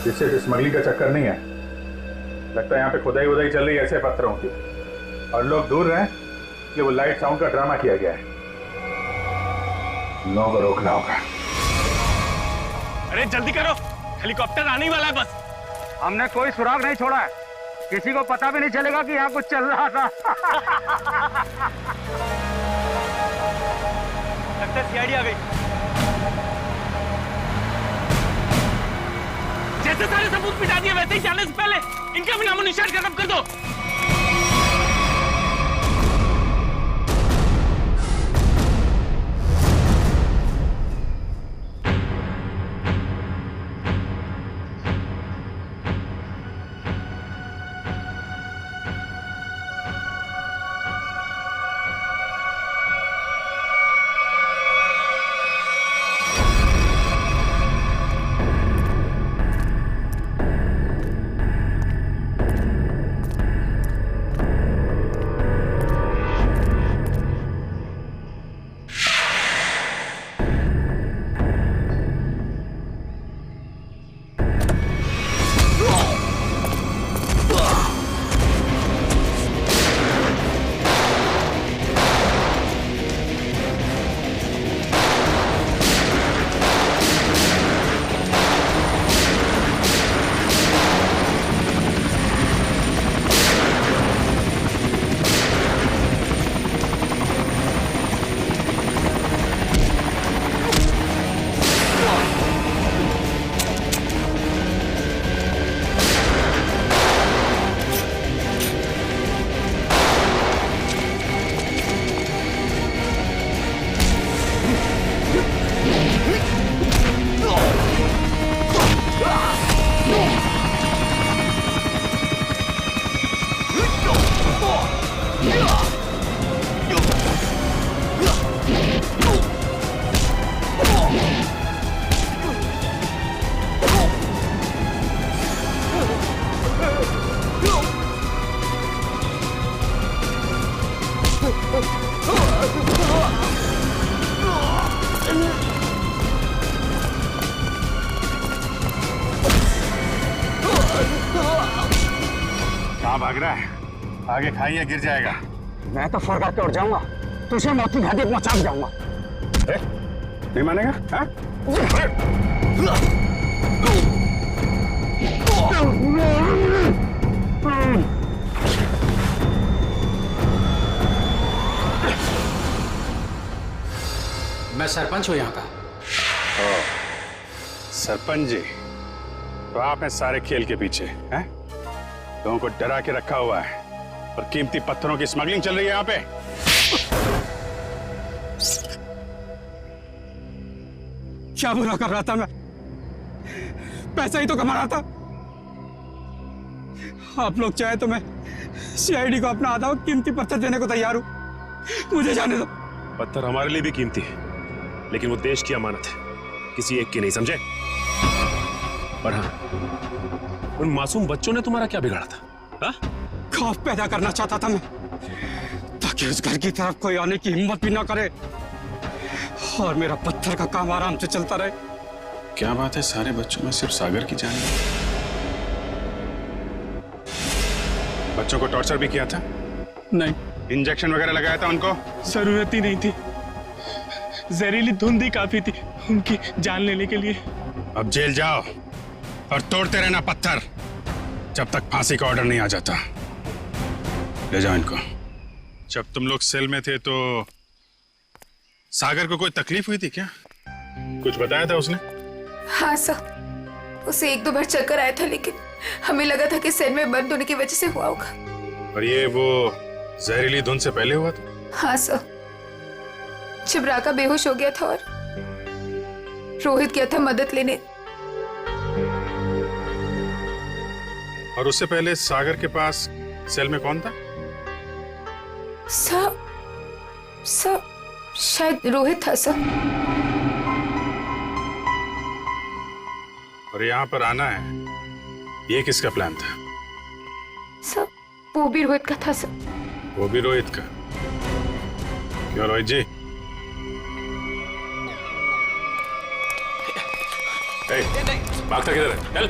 इससे स्मगलिंग का चक्कर नहीं है। लगता है यहाँ पे खुदाई वुदाई चल रही है ऐसे पत्थरों की, और लोग दूर रहे कि वो लाइट साउंड का ड्रामा किया गया है। लोगों को रोकना होगा। अरे जल्दी करो, हेलीकॉप्टर आने वाला है बस। हमने कोई सुराग नहीं छोड़ा है। किसी को पता भी नहीं चलेगा कि यहाँ कुछ चल रहा था। लगता है सीआईडी आ गई। जैसे सारे सबूत मिटा दिए वैसे ही जाने से पहले इनका भी नामो निशान खत्म कर दो। कहाँ भाग रहा है? आगे खाइए, गिर जाएगा। मैं तो फरका के उड़ जाऊंगा, तुझे मौत की घाटी पहुंचा के जाऊंगा। नहीं मानेगा? हाँ? मैं सरपंच हूँ यहाँ का। सरपंच जी, तो आप हैं सारे खेल के पीछे, हैं? लोगों को डरा के रखा हुआ है और कीमती पत्थरों की स्मगलिंग चल रही है यहाँ पे। क्या बुरा कर रहा था मैं? पैसा ही तो कमा रहा था। आप लोग चाहे तो मैं सीआईडी को अपना आधा कीमती पत्थर देने को तैयार हूं, मुझे जाने दो। पत्थर हमारे लिए भी कीमती है, लेकिन वो देश की अमानत है, किसी एक की नहीं, समझे? और हाँ, उन मासूम बच्चों ने तुम्हारा क्या बिगाड़ा था? हा? खौफ पैदा करना चाहता था मैं, ताकि उस घर की तरफ कोई आने की हिम्मत भी ना करे और मेरा पत्थर का काम आराम से चलता रहे। क्या बात है, सारे बच्चों में सिर्फ सागर की जान है? बच्चों को टॉर्चर भी किया था? नहीं। इंजेक्शन वगैरह लगाया था उनको? जरूरत ही नहीं थी, जहरीली धुंध ही काफी थी उनकी जान लेने के लिए। अब जेल जाओ और तोड़ते रहना पत्थर जब तक फांसी का ऑर्डर नहीं आ जाता। ले जाओ इनको। जब तुम लोग सेल में थे तो सागर को कोई तकलीफ हुई थी क्या? कुछ बताया था उसने? हाँ सर, उसे 1-2 बार चक्कर आया था, लेकिन हमें लगा था कि सेल में बंद होने की वजह से हुआ होगा। और ये वो जहरीली धुंध से पहले हुआ था? हाँ सर, जब राका बेहोश हो गया था और रोहित गया था मदद लेने। और उससे पहले सागर के पास सेल में कौन था? सर शायद रोहित था सर। और यहाँ पर आना है, ये किसका प्लान था? सर वो भी रोहित का था सर। वो भी रोहित का? क्यों रोहित जी? भागता किधर है? चल।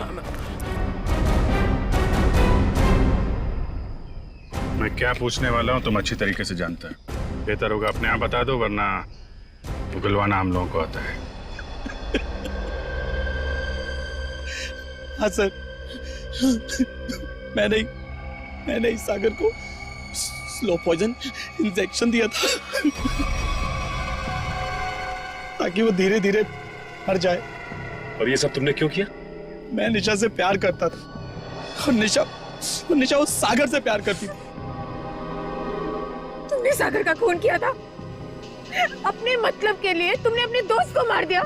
मैं क्या पूछने वाला हूँ तुम अच्छी तरीके से जानता है। बेहतर होगा अपने आप बता दो, वरना उगलवाना हम लोगों को आता है। हाँ सर, मैंने इस सागर को स्लो पॉइजन इंजेक्शन दिया था ताकि वो धीरे धीरे मर जाए। और ये सब तुमने क्यों किया? मैं निशा से प्यार करता था और निशा उस सागर से प्यार करती थी। तुमने सागर का खून किया था। अपने मतलब के लिए तुमने अपने दोस्त को मार दिया।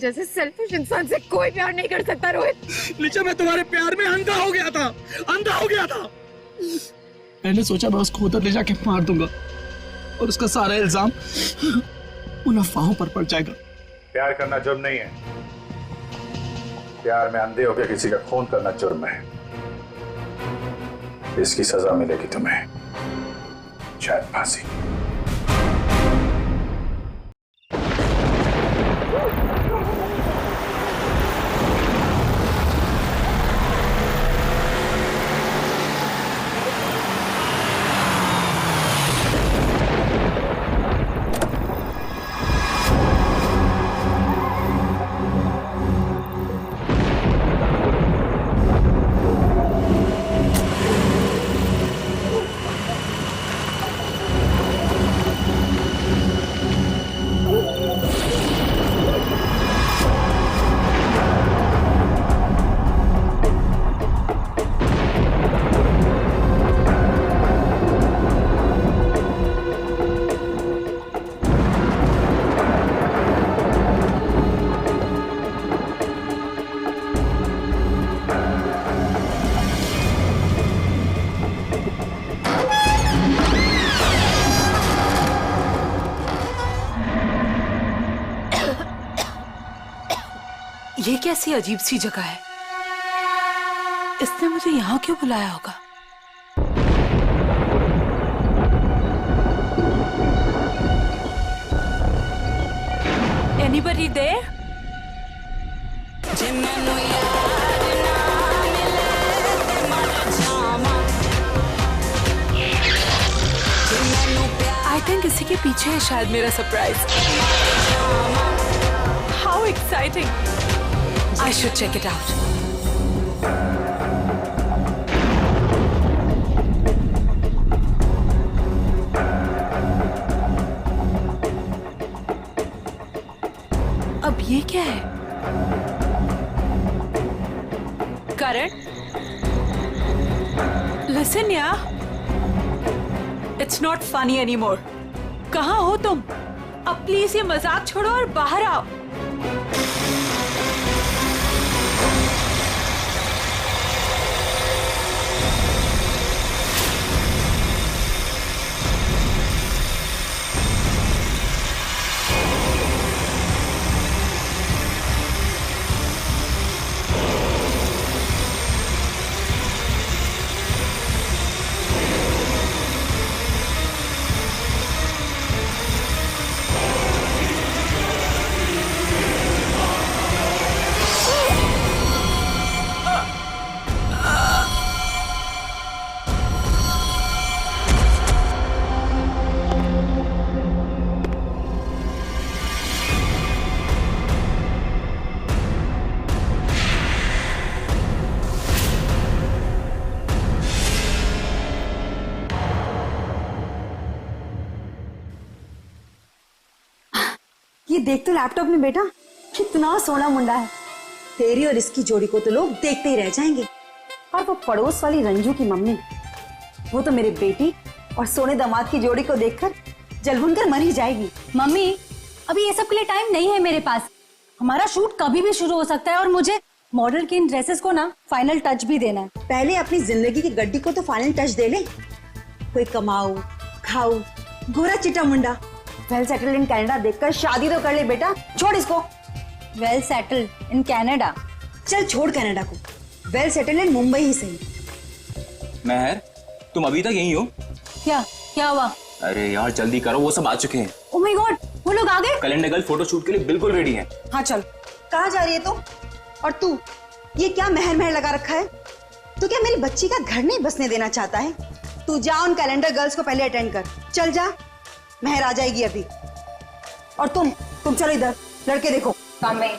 जैसे सेल्फिश इंसान से कोई प्यार नहीं कर सकता रोहित। निशा, मैं तुम्हारे प्यार में अंधा हो गया था। मैंने सोचा मैं उसको उधर ले जाके मार दूंगा और उसका सारा इल्जाम उन अफवाहों पर पड़ जाएगा। प्यार करना जुर्म नहीं है, प्यार में अंधे होकर किसी का खून करना जुर्म है। इसकी सजा मिलेगी तुम्हें, शायद फांसी। ये कैसी अजीब सी जगह है? इसने मुझे यहाँ क्यों बुलाया होगा? Anybody there? I think इसी के पीछे है शायद मेरा surprise. How exciting! I should check it out. अब ये क्या है? करण, listen यार, it's not funny anymore. कहाँ हो तुम? अब प्लीज ये मजाक छोड़ो और बाहर आओ। ये देख तो लैपटॉप में बेटा, कितना सोना मुंडा है। तेरी और इसकी जोड़ी को तो लोग देखते ही रह जाएंगे। और वो पड़ोस वाली रंजू की मम्मी, वो तो मेरे बेटी और सोने दामाद की जोड़ी को देखकर जलभुन कर मर ही जाएगी। मम्मी, अभी ये सब के लिए टाइम नहीं है मेरे पास। हमारा शूट कभी भी शुरू हो सकता है और मुझे मॉडल के इन ड्रेसेस को ना फाइनल टच भी देना है। पहले अपनी जिंदगी की गड्डी को तो फाइनल टच दे ले। कोई कमाऊ खाऊ गोरा चिट्टा मुंडा वेल सेटल्ड इन कनाडा देखकर शादी तो कर ले बेटा। छोड़ इसको। Well settled in Canada? चल छोड़ कनाडा को, वेल सेटल्ड इन मुंबई ही सही। महर, तुम अभी तक यहीं हो? क्या हुआ? अरे यार जल्दी करो, वो सब आ चुके हैं। ओह माय गॉड, वो लोग आ गए? कैलेंडर गर्ल फोटो शूट के लिए बिल्कुल रेडी है। हाँ चल। कहाँ जा रही है तो? और तू ये क्या महर महर लगा रखा है? तू क्या मेरी बच्ची का घर नहीं बसने देना चाहता है? तू जा उन कैलेंडर गर्ल्स को पहले अटेंड कर। चल जा, महर आ जाएगी अभी। और तुम चलो इधर, लड़के देखो काम में।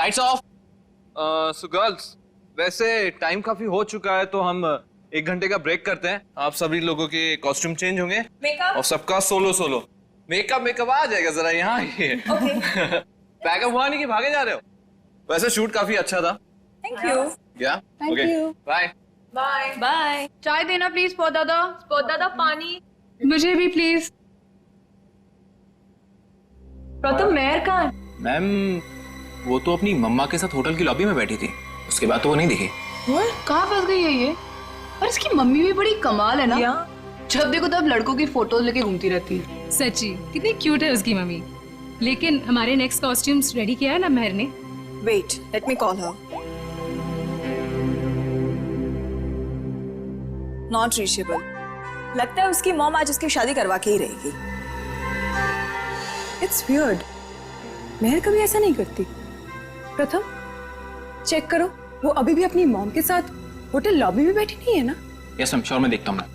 Lights off. सो गर्ल्स, वैसे टाइम काफी हो चुका है तो हम 1 घंटे का ब्रेक करते हैं। आप सभी लोगों के कॉस्ट्यूम चेंज होंगे और सबका सोलो सोलो मेकअप आ जाएगा। जरा यहाँ आइए। पैकअप हुआ नहीं कि भागे जा रहे हो? वैसे शूट काफी अच्छा था। Thank you. क्या? Thank you. Bye bye bye. चाय देना प्लीज पौधा दादा पानी मुझे भी प्लीज। प्रथम मेहर कहाँ है? मैम वो तो अपनी मम्मा के साथ होटल की लॉबी में बैठी थी, उसके बाद तो वो नहीं दिखी। कहाँ फंस गई है ये? और इसकी मम्मी भी बड़ी कमाल है ना, जब देखो तब लड़कों की फोटोज लेके घूमती रहती है। सच्ची कितनी क्यूट है उसकी मम्मी। लेकिन हमारे नेक्स्ट कॉस्ट्यूम्स रेडी किया है ना मेहर ने? Wait, let me call her. Not reachable. लगता है उसकी मॉम आज उसकी शादी करवा के ही रहेगी। इट्स वियर्ड, मेहर कभी ऐसा नहीं करती। प्रथम चेक करो, वो अभी भी अपनी मॉम के साथ होटल लॉबी में बैठी नहीं है ना? यस मैम, श्योर, मैं देखता हूँ मैं।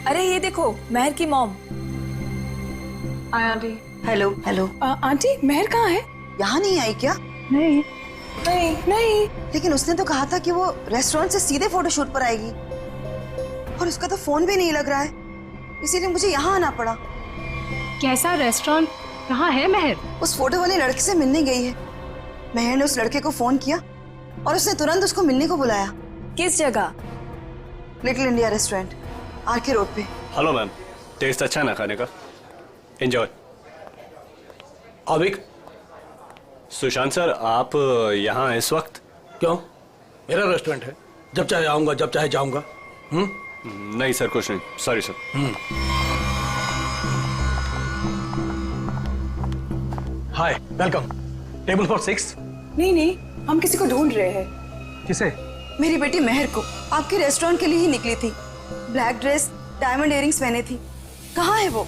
अरे ये देखो, मेहर की mom. Aunty. Hello hello. Aunty Mehar कहाँ है? यहाँ नहीं आई क्या? नहीं नहीं नहीं। लेकिन उसने तो कहा था कि वो रेस्टोरेंट से सीधे फोटोशूट पर आएगी, और उसका तो फोन भी नहीं लग रहा है, इसीलिए मुझे यहाँ आना पड़ा। कैसा रेस्टोरेंट? कहाँ है मेहर? उस फोटो वाले लड़के से मिलने गई है। मेहर ने उस लड़के को फोन किया और उसने तुरंत उसको मिलने को बुलाया। किस जगह? Little India restaurant, RK road पे। हेलो मैम, टेस्ट अच्छा है ना खाने का? एंजॉय। अभिक, सुशांत सर, आप यहाँ इस वक्त? क्यों? मेरा रेस्टोरेंट है, जब चाहे आऊंगा, जब चाहे जाऊंगा। नहीं सर, कुछ नहीं, sorry sir. Hi, welcome. Table for 6। नहीं नहीं, हम किसी को ढूंढ रहे हैं। किसे? मेरी बेटी मेहर को। आपके रेस्टोरेंट के लिए ही निकली थी। ब्लैक ड्रेस, डायमंड इयररिंग्स पहने थी। कहाँ है वो?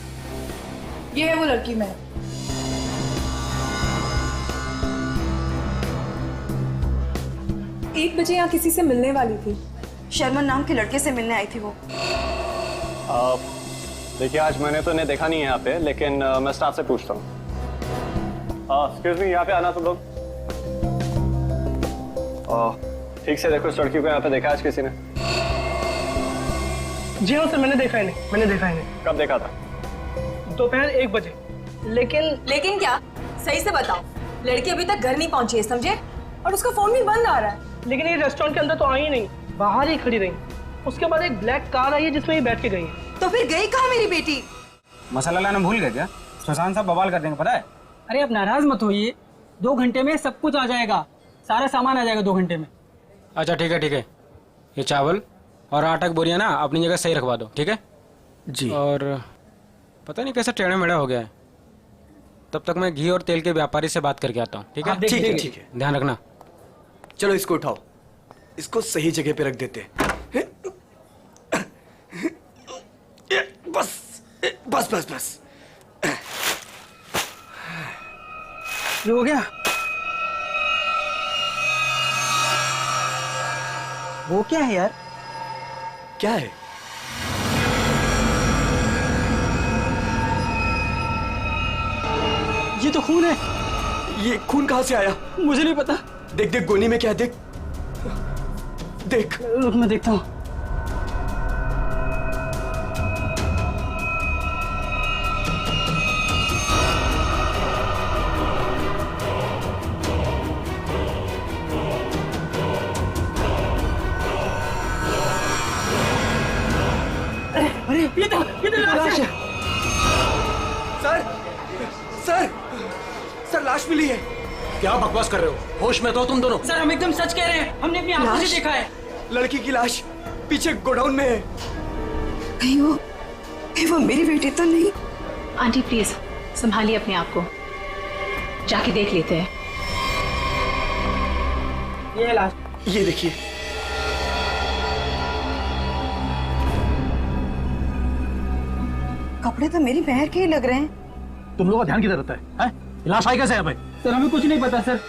ये है वो लड़की मेहर। 1 बजे यहाँ किसी से मिलने वाली थी। शर्मन नाम के लड़के से मिलने आई थी वो। देखिए, आज मैंने तो इन्हें देखा नहीं है यहाँ पे, लेकिन मैं स्टाफ से पूछता हूँ। एक्सक्यूज मी, यहाँ पे आना तुम लोग। ठीक से देखो, इस लड़की को यहाँ पे देखा आज किसी ने? जी हाँ सर, मैंने देखा इन्हें। कब देखा था? दोपहर 1 बजे। लेकिन क्या? सही से बताओ। लड़की अभी तक घर नहीं पहुंची है, समझे? और उसका फोन भी बंद आ रहा है। लेकिन ये रेस्टोरेंट के अंदर तो आई ही नहीं, बाहर ही खड़ी रही। उसके बाद एक ब्लैक कार आई है जिसमें ये बैठ के गई है। तो फिर गई कहाँ मेरी बेटी? मसाला लाना भूल गए क्या? सुशांत साहब बवाल कर देंगे, पता है? अरे आप नाराज मत होइए, 2 घंटे में सब कुछ आ जाएगा, सारा सामान आ जाएगा 2 घंटे में। अच्छा ठीक है। ये चावल और आटा की बोरियां ना अपनी जगह सही रखवा दो, ठीक है जी। और पता नहीं कैसा टेढ़ा मेढ़ा हो गया है, तब तक मैं घी और तेल के व्यापारी से बात करके आता हूँ, ठीक है? ठीक है। ध्यान रखना। चलो इसको उठाओ, इसको सही जगह पे रख देते हैं। बस। ये हो गया? वो क्या है यार? क्या है? ये तो खून है। ये खून कहाँ से आया? मुझे नहीं पता। देख गोनी में क्या है, देख। रुक, मैं देखता हूँ। अरे ये तो लाश है। सर लाश मिली है। क्या बकवास कर रहे हो? होश में तो तुम दोनों। सर हम एकदम सच कह रहे हैं, हमने अपनी आंखों से देखा है। लड़की की लाश पीछे गोडाउन में है। कहीं वो मेरी बेटी तो नहीं? आंटी प्लीज संभालिए अपने आप को, जाके देख लेते हैं। ये लाश। ये देखिए। कपड़े तो मेरी बहन के ही लग रहे हैं। तुम लोगों का ध्यान किधर रहता है? लाश आई कैसे यहाँ पे? सर हमें कुछ नहीं पता सर।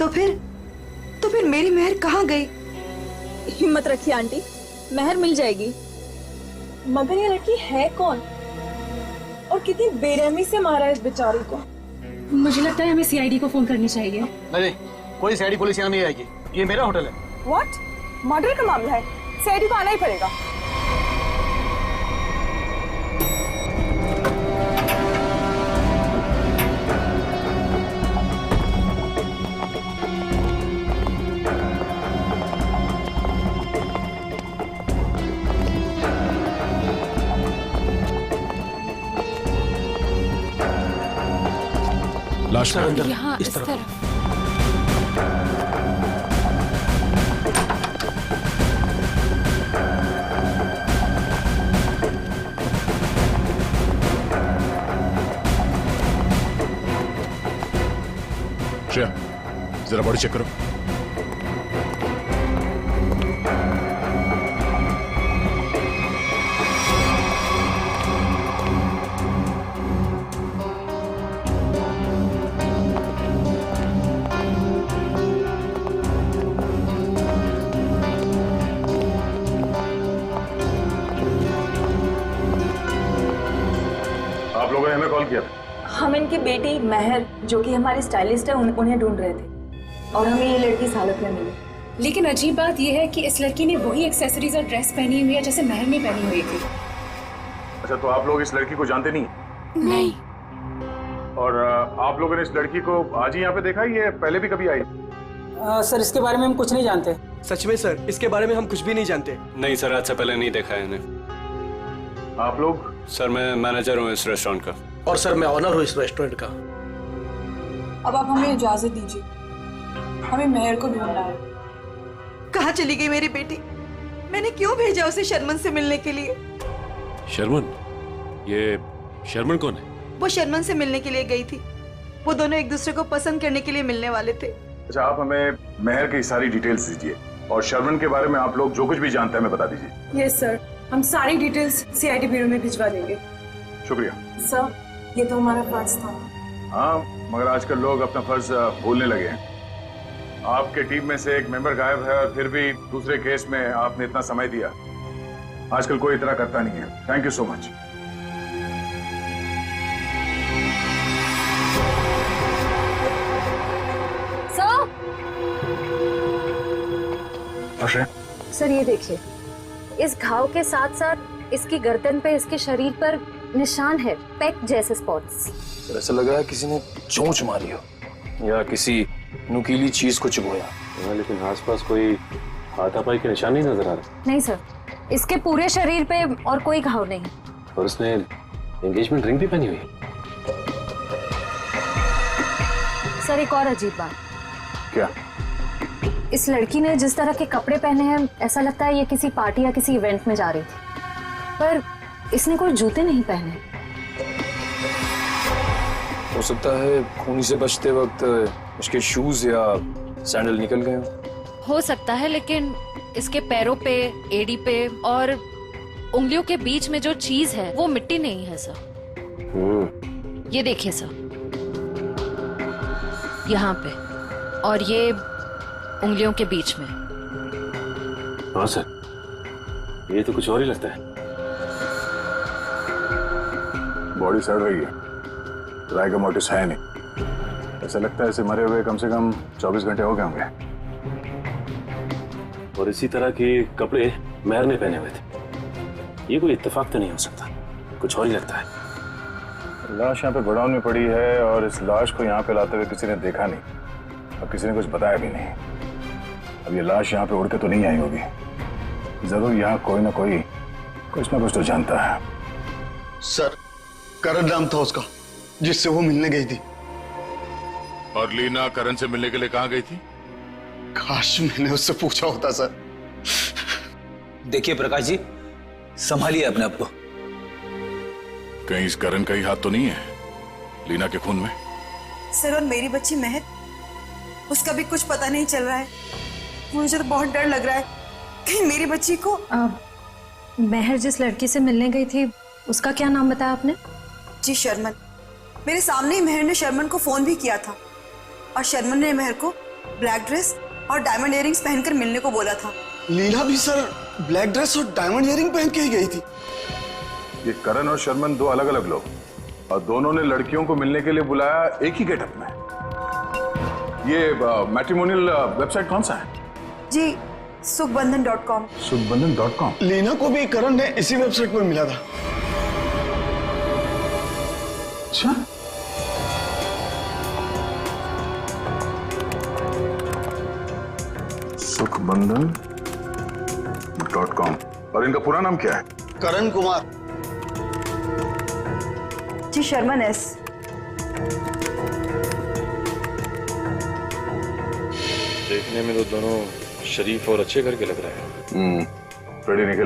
तो फिर मेरी मेहर कहाँ गई? हिम्मत रखिए आंटी, मेहर मिल जाएगी। मगर ये लड़की है कौन और कितनी बेरहमी से मारा है इस बेचारी को? मुझे लगता है हमें सीआईडी को फोन करनी चाहिए। नहीं, कोई सीआईडी पुलिस यहाँ नहीं आएगी, ये मेरा होटल है। व्हाट? मर्डर का मामला है, सीआईडी को आना ही पड़ेगा। लाश अंदर यहाँ इस तरफ। श्रेया, जरा बॉडी चेक करो। आप लोगों ने हमें कॉल किया? हम इनकी बेटी महर, जो कि हमारी स्टाइलिस्ट है, उन्हें ढूंढ रहे थे और हमें ये लड़की इस हालत में मिली। लेकिन अजीब बात यह है कि इस लड़की ने वही एक्सेसरीज और ड्रेस पहनी हुई है जैसे महर ने पहनी हुई थी। अच्छा, तो आप लोग इस लड़की को जानते नहीं? नहीं। और आप लोगों ने इस लड़की को आज ही यहाँ पे देखा, ये पहले भी कभी आई? सर, इसके बारे में हम कुछ नहीं जानते। सच में सर, इसके बारे में हम कुछ भी नहीं जानते। नहीं सर, आज से पहले नहीं देखा है इन्हें। आप लोग? सर, मैं मैनेजर हूँ इस रेस्टोरेंट का। और सर, मैं ऑनर हूँ इस रेस्टोरेंट का। अब आप हमें इजाजत दीजिए, हमें महर को ढूंढना है। कहाँ चली गई मेरी बेटी? मैंने क्यों भेजा उसे शर्मन से मिलने के लिए? शर्मन? ये शर्मन कौन है? वो शर्मन से मिलने के लिए गई थी। वो दोनों एक दूसरे को पसंद करने के लिए मिलने वाले थे। अच्छा, आप हमें महर की सारी डिटेल्स दीजिए और शर्मन के बारे में आप लोग जो कुछ भी जानते हैं हमें बता दीजिए। यस सर, हम सारी डिटेल्स सीआईडी ब्यूरो में भिजवा देंगे। शुक्रिया सर, ये तो हमारा फर्ज था। हाँ, मगर आजकल लोग अपना फर्ज भूलने लगे हैं। आपके टीम में से एक मेंबर गायब है और फिर भी दूसरे केस में आपने इतना समय दिया। आजकल कोई इतना करता नहीं है। Thank you so much. Sir, ये देखिए, इस घाव के साथ साथ इसकी गर्दन पे, इसके शरीर पर निशान है, पेक जैसे स्पॉट्स। ऐसा लग रहा है किसी ने चोंच मारी हो या किसी नुकीली चीज को चुभोया। लेकिन आसपास कोई हाथापाई के निशान नहीं नजर आ रहे। नहीं सर, इसके पूरे शरीर पे और कोई घाव नहीं। और उसने एंगेजमेंट रिंग भी पहनी हुई है। सर, एक और अजीब बात। क्या? इस लड़की ने जिस तरह के कपड़े पहने हैं, ऐसा लगता है ये किसी पार्टी या किसी इवेंट में जा रही थी, पर इसने कोई जूते नहीं पहने। हो सकता है खूनी से बचते वक्त इसके शूज या सैंडल निकल गए हो सकता है, लेकिन इसके पैरों पे, एड़ी पे और उंगलियों के बीच में जो चीज है वो मिट्टी नहीं है सर। ये देखिए सर, यहाँ पे और ये उंगलियों के बीच में। हाँ सर, ये तो कुछ और ही लगता है। बॉडी सड़ रही है, राइगर मोटिस है नहीं। ऐसा लगता है इसे मरे हुए कम से कम 24 घंटे हो गए होंगे। और इसी तरह के कपड़े महर ने पहने हुए थे। ये कोई इत्तेफाक तो नहीं हो सकता, कुछ और ही लगता है। लाश यहाँ पे गोडाउन में पड़ी है और इस लाश को यहाँ पे लाते हुए किसी ने देखा नहीं और किसी ने कुछ बताया भी नहीं। अब ये लाश यहाँ पे उड़ के तो नहीं आई होगी। जरूर यहाँ कोई ना कुछ तो जानता है। सर, करण नाम था उसका जिससे वो मिलने गई थी। और लीना करण से मिलने के लिए कहाँ गई थी? काश मैंने उससे पूछा होता सर। देखिए प्रकाश जी, संभालिए अपने आप को। कहीं इस करण का ही हाथ तो नहीं है लीना के खून में? सर, और मेरी बच्ची महर, उसका भी कुछ पता नहीं चल रहा है। मुझे तो बहुत डर लग रहा है कहीं मेरी बच्ची को। महर जिस लड़की से मिलने गई थी, उसका क्या नाम बताया आपने? जी, शर्मन। मेरे सामने ही महर ने शर्मन को फोन भी किया था और शर्मन ने महर को ब्लैक ड्रेस और डायमंड इयरिंग्स पहनकर मिलने को बोला था। लीना भी सर ब्लैक ड्रेस और डायमंड इयरिंग पहन के ही गई थी। ये करण और शर्मन दो अलग अलग लोग और दोनों ने लड़कियों को मिलने के लिए बुलाया एक ही गेटअप में। ये मैट्रिमोनियल वेबसाइट कौन सा है? जी सुखबंधन.com। सुखबंधन.com। लीना को भी करण ने इसी वेबसाइट पर मिला था। अच्छा, सुखबंधन.com। और इनका पूरा नाम क्या है? करण कुमार। जी शर्मन एस। देखने में तो दोनों शरीफ और अच्छे घर के लग रहे हैं। रेडी निकल,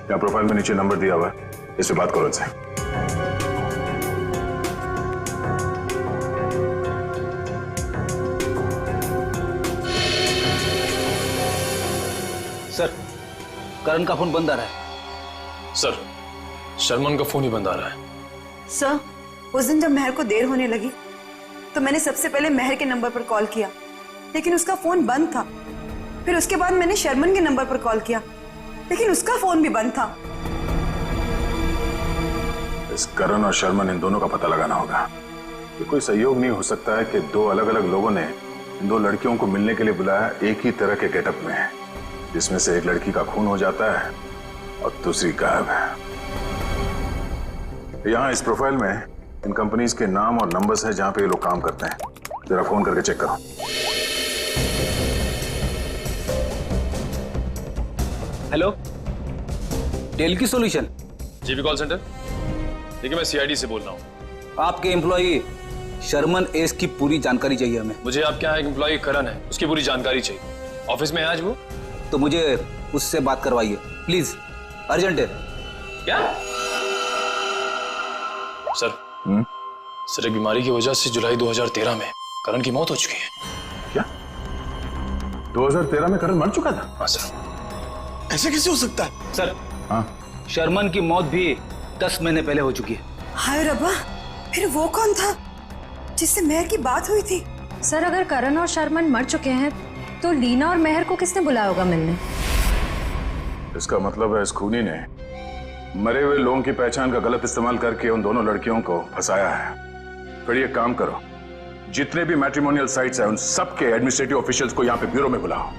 यहाँ प्रोफाइल में नीचे नंबर दिया हुआ है, इससे बात करो इनसे। सर, करण का फोन बंद आ रहा है। सर, शर्मन का फोन ही बंद आ रहा है। सर, उस दिन जब महर को देर होने लगी तो मैंने सबसे पहले महर के नंबर पर कॉल किया, लेकिन उसका फोन बंद था। फिर उसके बाद मैंने शर्मन के नंबर पर कॉल किया, लेकिन उसका फोन भी बंद था। इस करण और शर्मन इन दोनों का पता लगाना होगा। ये कोई सहयोग नहीं हो सकता है कि दो अलग अलग लोगों ने इन दो लड़कियों को मिलने के लिए बुलाया एक ही तरह के गेटअप में, जिसमें से एक लड़की का खून हो जाता है और दूसरी गायब है। यहाँ इस प्रोफाइल में इन कंपनीज के नाम और नंबर्स हैं जहां पे ये लोग काम करते हैं। जरा फोन करके चेक करो। हेलो, टेल की सॉल्यूशन। GB call centre. देखिए, मैं सीआईडी से बोल रहा हूँ। आपके एम्प्लॉई शर्मन एस की पूरी जानकारी चाहिए हमें। मुझे आपके यहाँ एक एम्प्लॉई करण है, उसकी पूरी जानकारी चाहिए। ऑफिस में है आज वो? तो मुझे उससे बात करवाइए प्लीज, अर्जेंट है। क्या सर? सर, एक बीमारी की वजह से जुलाई 2013 में करण की मौत हो चुकी है। क्या 2013 में करण मर चुका था? हाँ सर। ऐसे कैसे हो सकता है? सर, हाँ, शर्मन की मौत भी 10 महीने पहले हो चुकी है। हाय रब्बा, फिर वो कौन था जिससे महर की बात हुई थी? सर, अगर करण और शर्मन मर चुके हैं तो लीना और महर को किसने बुलाया होगा मिलने? इसका मतलब है इस खूनी ने मरे हुए लोगों की पहचान का गलत इस्तेमाल करके उन दोनों लड़कियों को फंसाया है। फिर ये काम करो, जितने भी मैट्रिमोनियल साइट्स हैं उन सब के एडमिनिस्ट्रेटिव ऑफिशियल्स को यहाँ पे ब्यूरो में बुलाओ,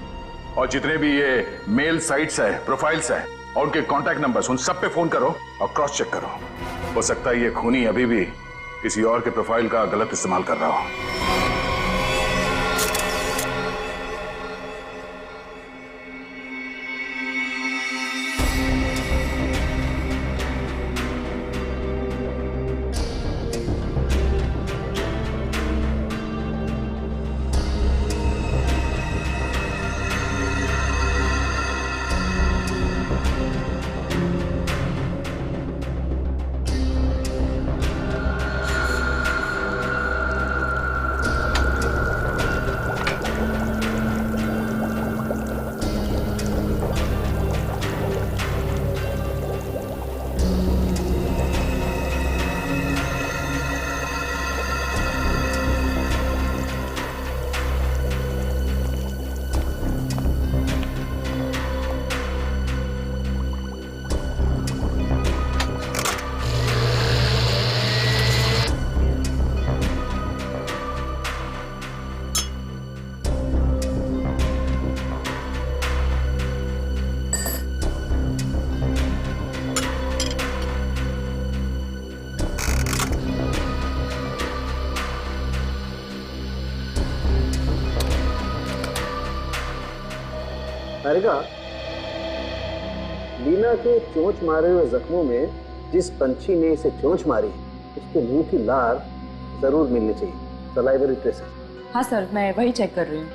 और जितने भी ये मेल साइट्स है, प्रोफाइल्स है और उनके कॉन्टैक्ट नंबर्स, उन सब पे फोन करो और क्रॉस चेक करो। हो सकता है ये खूनी अभी भी किसी और के प्रोफाइल का गलत इस्तेमाल कर रहा हो। हारिका, लीना के चोंच मारे हुए जख्मों में जिस पंछी ने इसे चोंच मारी उसके मुंह की लार जरूर मिलनी चाहिए, सलाइवरी ट्रेसेस। हाँ सर, मैं वही चेक कर रही हूँ।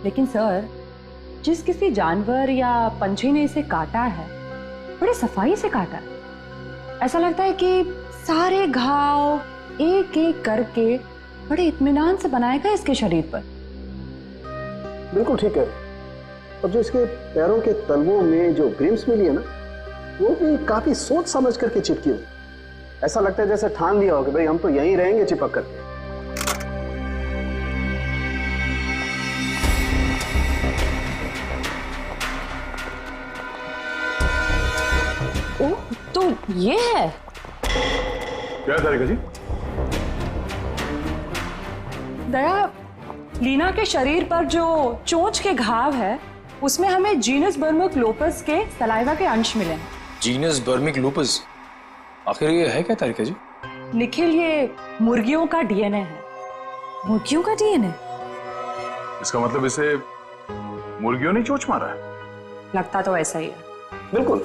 लेकिन सर, जिस किसी जानवर या पंछी ने इसे काटा है बड़े सफाई से काटा है। ऐसा लगता है कि सारे घाव एक एक करके बड़े इत्मीनान से बनाए गए इसके शरीर पर। बिल्कुल ठीक है। और जो इसके पैरों के तलवों में जो ग्रिम्स मिली है ना, वो भी काफी सोच समझ करके चिपकी हुई। ऐसा लगता है जैसे ठान लिया हो कि भाई हम तो यहीं रहेंगे चिपक करके। ये है? क्या तारिका जी? दया, लीना के शरीर पर जो चोंच के घाव है उसमें हमें जीनस बर्मुक लोपस के सलाइवा के अंश मिले हैं। जीनस बर्मिक लूपस, आखिर ये है क्या तारिका जी? निखिल, ये मुर्गियों का डीएनए है। मुर्गियों का डीएनए? इसका मतलब इसे मुर्गियों ने चोंच मारा है? लगता तो ऐसा ही है। बिल्कुल।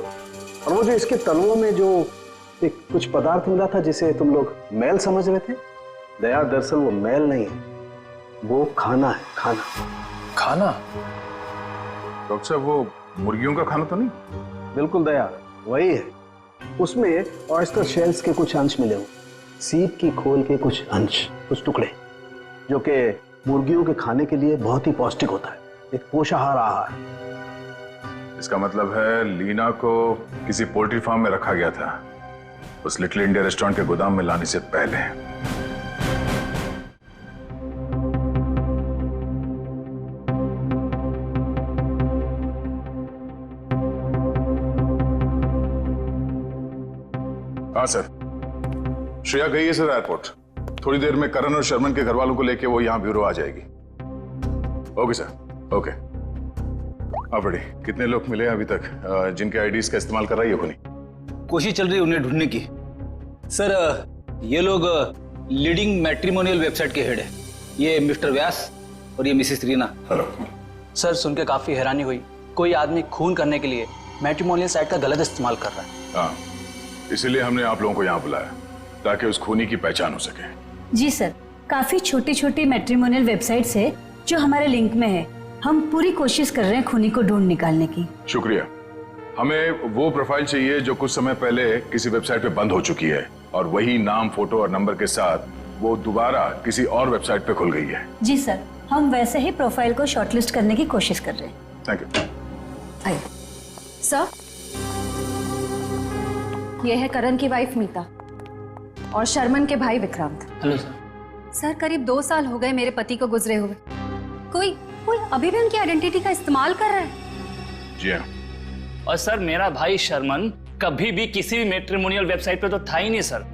और वो जो इसके तलवों में जो एक कुछ पदार्थ मिला था जिसे तुम लोग मैल समझ रहे थे, दया दरअसल वो मैल नहीं है, वो खाना है। खाना? खाना? डॉक्टर साहब, वो मुर्गियों का खाना तो नहीं? बिल्कुल दया, वही है। उसमें ऑयस्टर शेल्स के कुछ अंश मिले हुए, सीप की खोल के कुछ अंश, कुछ टुकड़े, जो कि मुर्गियों के खाने के लिए बहुत ही पौष्टिक होता है, एक पोषाहार आहार। इसका मतलब है लीना को किसी पोल्ट्री फार्म में रखा गया था, उस लिटिल इंडिया रेस्टोरेंट के गोदाम में लाने से पहले। हाँ सर, श्रेया गई है सर एयरपोर्ट। थोड़ी देर में करण और शर्मन के घर वालों को लेके वो यहाँ ब्यूरो आ जाएगी। Okay sir, okay. हाँ बड़ी, कितने लोग मिले अभी तक जिनके आईडीज का इस्तेमाल कर रही है खुनी? कोशिश चल रही है उन्हें ढूंढने की। सर, ये लोग लीडिंग मैट्रिमोनियल वेबसाइट के हेड है। ये मिस्टर व्यास और ये मिसेस रीना। हेलो सर, सुन के काफी हैरानी हुई। कोई आदमी खून करने के लिए मैट्रिमोनियल साइट का गलत इस्तेमाल कर रहा है। हाँ, इसीलिए हमने आप लोगों को यहाँ बुलाया ताकि उस खूनी की पहचान हो सके। जी सर, काफी छोटी छोटी मैट्रिमोनियल वेबसाइट्स है जो हमारे लिंक में है। हम पूरी कोशिश कर रहे हैं खूनी को ढूंढ निकालने की। शुक्रिया। हमें वो प्रोफाइल चाहिए जो कुछ समय पहले किसी वेबसाइट पे बंद हो चुकी है और वही नाम, फोटो और नंबर के साथ वो दोबारा किसी और वेबसाइट पे खुल गई है। जी सर, हम वैसे ही प्रोफाइल को शॉर्टलिस्ट करने की कोशिश कर रहे हैं। Thank you. आइए। सर, ये है करण की वाइफ मीता और शर्मन के भाई विक्रांत। Hello sir. सर, करीब 2 साल हो गए मेरे पति को गुजरे हुए। कोई अभी भी उनकी आइडेंटिटी का इस्तेमाल कर रहा है। जी हाँ। और सर, मेरा भाई शर्मन कभी भी किसी भी मैट्रिमोनियल वेबसाइट पे तो था ही नहीं सर।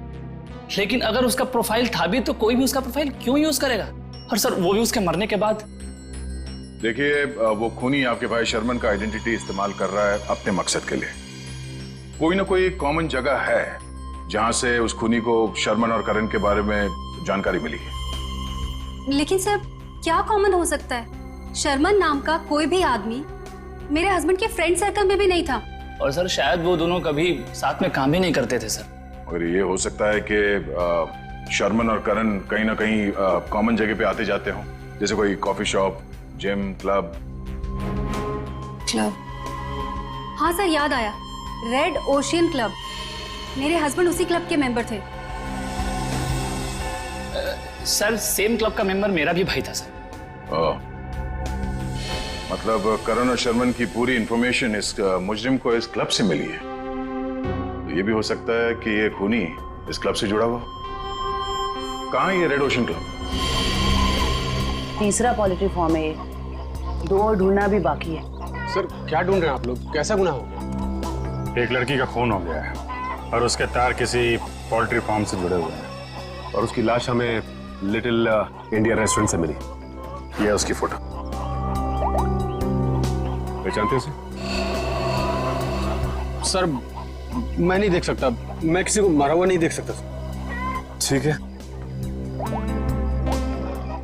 लेकिन अगर उसका प्रोफाइल था भी तो कोई भी उसका प्रोफाइल क्यों यूज करेगा? और सर, वो भी उसके मरने के बाद। देखिए, वो खूनी आपके भाई शर्मन का आइडेंटिटी इस्तेमाल कर रहा है अपने मकसद के लिए। कोई ना कोई कॉमन जगह है जहां से उस खूनी को शर्मन और करण के बारे में जानकारी मिली है। लेकिन सर, क्या कॉमन हो सकता है? शर्मन नाम का कोई भी आदमी मेरे हस्बैंड के फ्रेंड सर्कल में भी नहीं था। और सर, शायद वो दोनों कभी साथ में काम भी नहीं करते थे सर। और ये हो सकता है कि शर्मन और करण कहीं ना कहीं कॉमन जगह पे आते जाते हों, जैसे कोई कॉफी शॉप, जिम, क्लब। हाँ सर, याद आया, रेड ओशियन क्लब। मेरे हस्बैंड उसी क्लब के मेंबर थे। सर, सेम क्लब का मेंबर मेरा भी भाई था सर। मतलब करण और शर्मन की पूरी इंफॉर्मेशन इस मुजरिम को इस क्लब से मिली है। तो ये भी हो सकता है कि ये खूनी इस क्लब से जुड़ा हुआ। कहाँ है ये रेड ओशन क्लब? तीसरा पोल्ट्री फार्म है ये, 2 और ढूंढना भी बाकी है। सर, क्या ढूंढ रहे हैं आप लोग? कैसा गुनाह हो गया? एक लड़की का खून हो गया है और उसके तार किसी पोल्ट्री फार्म से जुड़े हुए हैं और उसकी लाश हमें लिटिल इंडिया रेस्टोरेंट से मिली। ये है उसकी फोटो। पहचानते हैं सर, मैं नहीं देख सकता। मैं किसी को मरा हुआ नहीं देख सकता। ठीक है,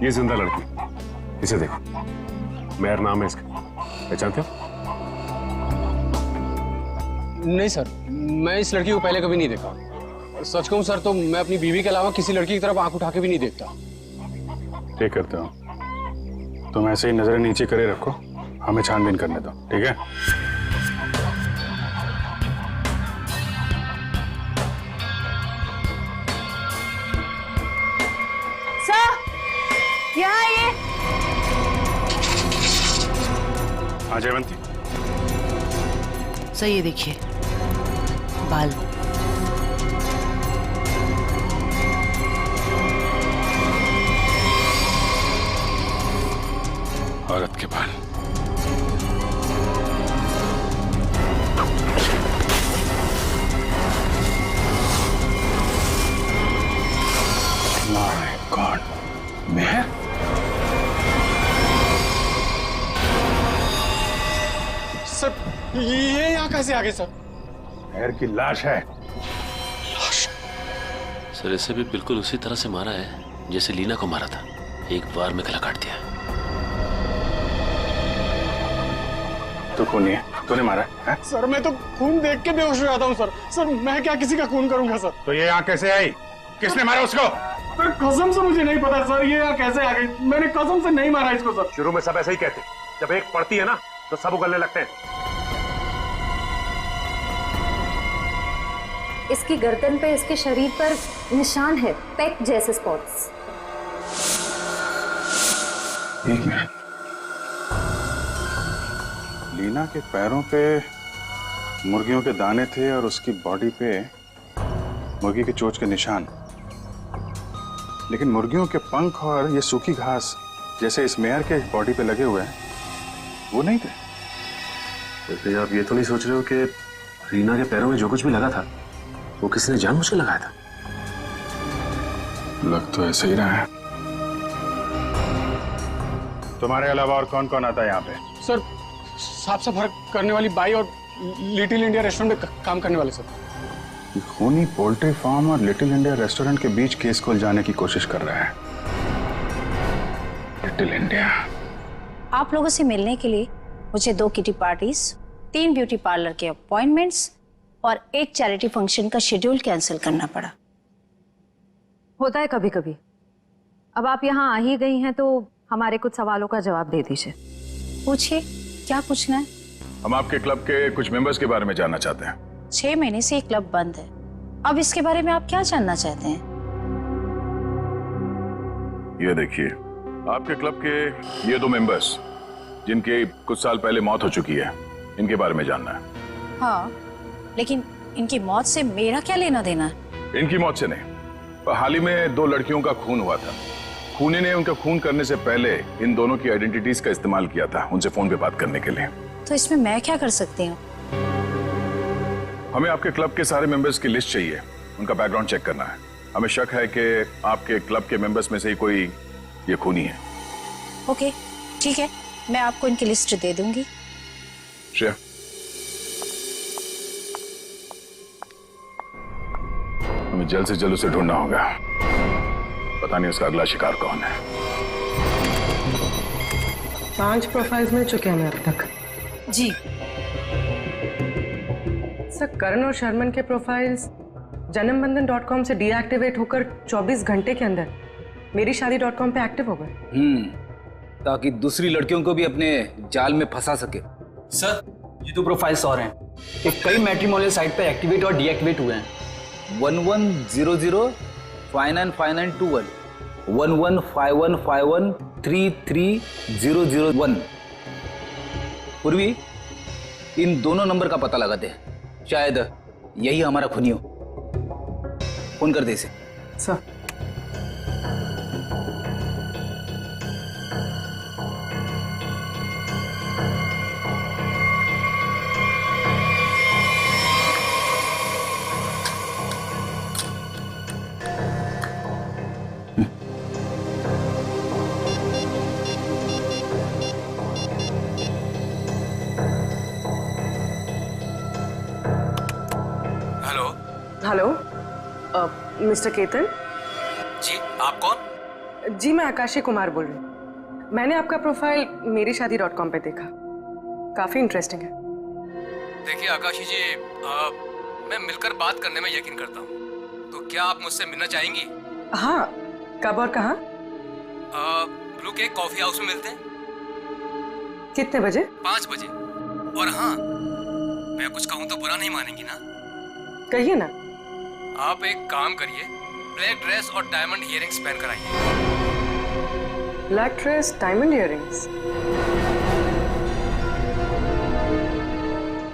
ये जिंदा लड़की, इसे देखो। मेहर नाम है इसका, पहचानते हो? नहीं सर, मैं इस लड़की को पहले कभी नहीं देखा। सच कहूं सर तो मैं अपनी बीवी के अलावा किसी लड़की की तरफ आंख उठा के भी नहीं देखता। ठीक करते हो। तुम ऐसे ही नजरें नीचे करे रखो, हमें छानबीन करने दो, ठीक है? सर, यहाँ आइए। हाँ जयवंती। सर, ये देखिए बाल। औरत के बाल। My God, Mehar? सर ये यहाँ कैसे आ गए सर? मेहर की लाश है। सर इसे भी बिल्कुल उसी तरह से मारा है जैसे लीना को मारा था, एक बार में गला काट दिया। तू खूनी है, तूने मारा है? सर मैं तो खून देख के बेहोश हो जाता हूँ सर। सर मैं क्या किसी का खून करूंगा सर? तो ये यहाँ कैसे आई? किसने मारा उसको? सर कसम से मुझे नहीं पता सर, ये यहाँ कैसे आ गई? मैंने कसम से नहीं मारा इसको सर। शुरू में सब ऐसे ही कहते, जब एक पड़ती है ना तो सब उगलने लगते हैं। इसकी गर्दन पे, इसके शरीर पर निशान है, पेक जैसे स्पॉट्स। एक मिनट, लीना के पैरों पे मुर्गियों के दाने थे और उसकी बॉडी पे मुर्गी के चोंच के निशान, लेकिन मुर्गियों के पंख और ये सूखी घास जैसे इस मेयर के बॉडी पे लगे हुए हैं वो नहीं थे। तो आप ये तो नहीं सोच रहे हो कि रीना के पैरों में जो कुछ भी लगा था वो किसी ने जानबूझ के लगाया था? लग तो ऐसे ही रहा है। तुम्हारे अलावा और कौन कौन आता है यहाँ पे? सर साफ सफाई करने वाली बाई और लिटिल इंडिया रेस्टोरेंट में काम करने वाले सर। खूनी पोल्ट्री फार्म और लिटिल इंडिया रेस्टोरेंट के बीच केस को उलझाने की कोशिश कर रहा है लिटिल इंडिया। आप लोगों से मिलने के लिए मुझे 2 किटी पार्टीज, 3 ब्यूटी पार्लर के अपॉइंटमेंट्स और एक चैरिटी फंक्शन का शेड्यूल कैंसिल करना पड़ा। होता है कभी कभी। अब आप यहाँ आ ही गई हैं तो हमारे कुछ सवालों का जवाब दे दीजिए। पूछिए, क्या पूछना है? हम आपके क्लब के कुछ मेंबर्स के बारे में जानना चाहते हैं। 6 महीने से ये क्लब बंद है, अब इसके बारे में आप क्या जानना चाहते हैं? ये देखिए, आपके क्लब के ये 2 मेंबर्स जिनके कुछ साल पहले मौत हो चुकी है, इनके बारे में जानना है। हाँ, लेकिन इनकी मौत से मेरा क्या लेना देना है? इनकी मौत से नहीं, पर हाल ही में 2 लड़कियों का खून हुआ था। खूनी ने उनका खून करने से पहले इन दोनों की आइडेंटिटीज का इस्तेमाल किया था उनसे फोन पे बात करने के लिए। तो इसमें मैं क्या कर सकती हूँ? हमें आपके क्लब के सारे मेंबर्स की लिस्ट चाहिए, उनका बैकग्राउंड चेक करना है। हमें शक है कि आपके क्लब के मेंबर्स में से ही कोई ये खूनी है। ओके, ठीक है, मैं आपको इनकी लिस्ट दे दूंगी। श्रेया, हमें जल्द से जल्द उसे ढूंढना होगा। पता नहीं उसका अगला शिकार कौन है। 5 प्रोफाइल्स मिल चुके हैं अब तक। जी सर, करण और शर्मन के प्रोफाइल्स janambandan.com से डीएक्टिवेट होकर 24 घंटे के अंदर मेरीशादी.com पे एक्टिव हो गए। ताकि दूसरी लड़कियों को भी अपने जाल में फंसा सके। सर ये 2 प्रोफाइल्स और हैं कि कई मैट्रिमोनियल साइट पे एक्टिवेट और डीएक्टिवेट हुए हैं। 1100 595921 115151 33001। पूर्वी, इन दोनों नंबर का पता लगाते हैं, शायद यही हमारा खूनी हो। फोन कर दे इसे। सर हेलो, मिस्टर केतन जी, आप कौन? जी, मैं आकाशी कुमार बोल रही हूँ। मैंने आपका प्रोफाइल मेरीशादी.com पे देखा, काफी इंटरेस्टिंग है। देखिए आकाशी जी, मैं मिलकर बात करने में यकीन करता हूँ, तो क्या आप मुझसे मिलना चाहेंगी? हाँ, कब और कहाँ? ब्लू केक कॉफी हाउस में मिलते हैं। कितने बजे? 5 बजे। और हाँ, मैं कुछ कहूँ तो बुरा नहीं मानेंगी ना? कहिए ना। आप एक काम करिए, ब्लैक ड्रेस और डायमंड इयररिंग्स पहन कर आइए। Black dress, diamond earrings.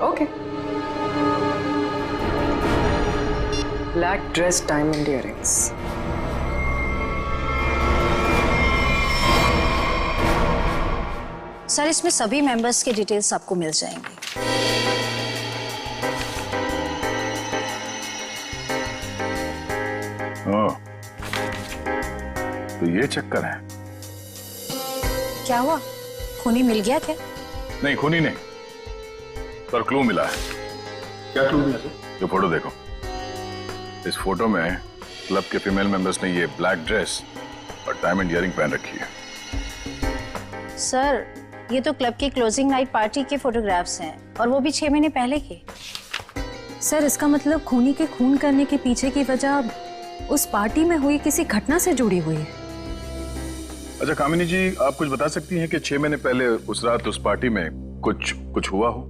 Okay. Black dress, diamond earrings. Sir, इसमें सभी मेंबर्स के डिटेल्स आपको मिल जाएंगे। तो ये चक्कर है। क्या हुआ, खूनी मिल गया क्या? नहीं, खूनी नहीं, पर क्लू मिला है। क्या क्लू मिला? जो फोटो देखो, इस फोटो में क्लब के फीमेल मेंबर्स ने ये ब्लैक ड्रेस और डायमंड इयरिंग पहन रखी है। सर, ये तो क्लब की क्लोजिंग नाइट पार्टी के फोटोग्राफ्स हैं, और वो भी 6 महीने पहले के। सर, इसका मतलब खूनी के खून करने के पीछे की वजह उस पार्टी में हुई किसी घटना से जुड़ी हुई है। अच्छा कामिनी जी, आप कुछ बता सकती हैं कि 6 महीने पहले उस रात उस पार्टी में कुछ हुआ हो?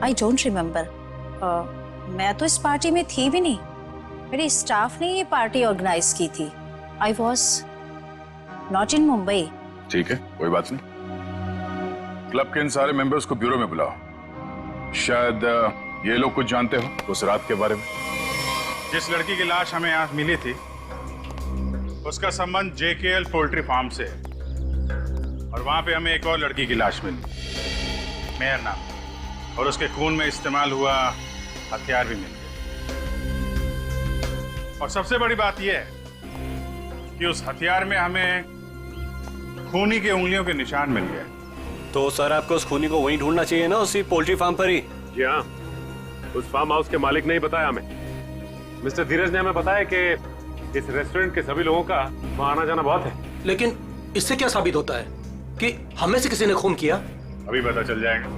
I don't remember. मैं तो इस पार्टी में थी भी नहीं, मेरे स्टाफ ने ये पार्टी ऑर्गेनाइज की थी। I was not in Mumbai. ठीक है, कोई बात नहीं। क्लब के इन सारे मेंबर्स को ब्यूरो में बुलाओ। शायद ये लोग कुछ जानते हो उस रात के बारे में। जिस लड़की की लाश हमें यहाँ मिली थी, उसका संबंध जेकेएल पोल्ट्री फार्म से है, और वहां पे हमें एक और लड़की की लाश मिली, मेहर नाम, और उसके खून में इस्तेमाल हुआ हथियार भी मिल गया। और सबसे बड़ी बात यह है कि उस हथियार में हमें खूनी के उंगलियों के निशान मिल गए। तो सर, आपको उस खूनी को वहीं ढूंढना चाहिए ना, उसी पोल्ट्री फार्म पर ही। जी हाँ, उस फार्म हाउस के मालिक ने ही बताया हमें। मिस्टर धीरज ने हमें बताया कि इस रेस्टोरेंट के सभी लोगों का वहाँ आना जाना बहुत है। लेकिन इससे क्या साबित होता है कि हमें से किसी ने खून किया? अभी पता चल जाएगा।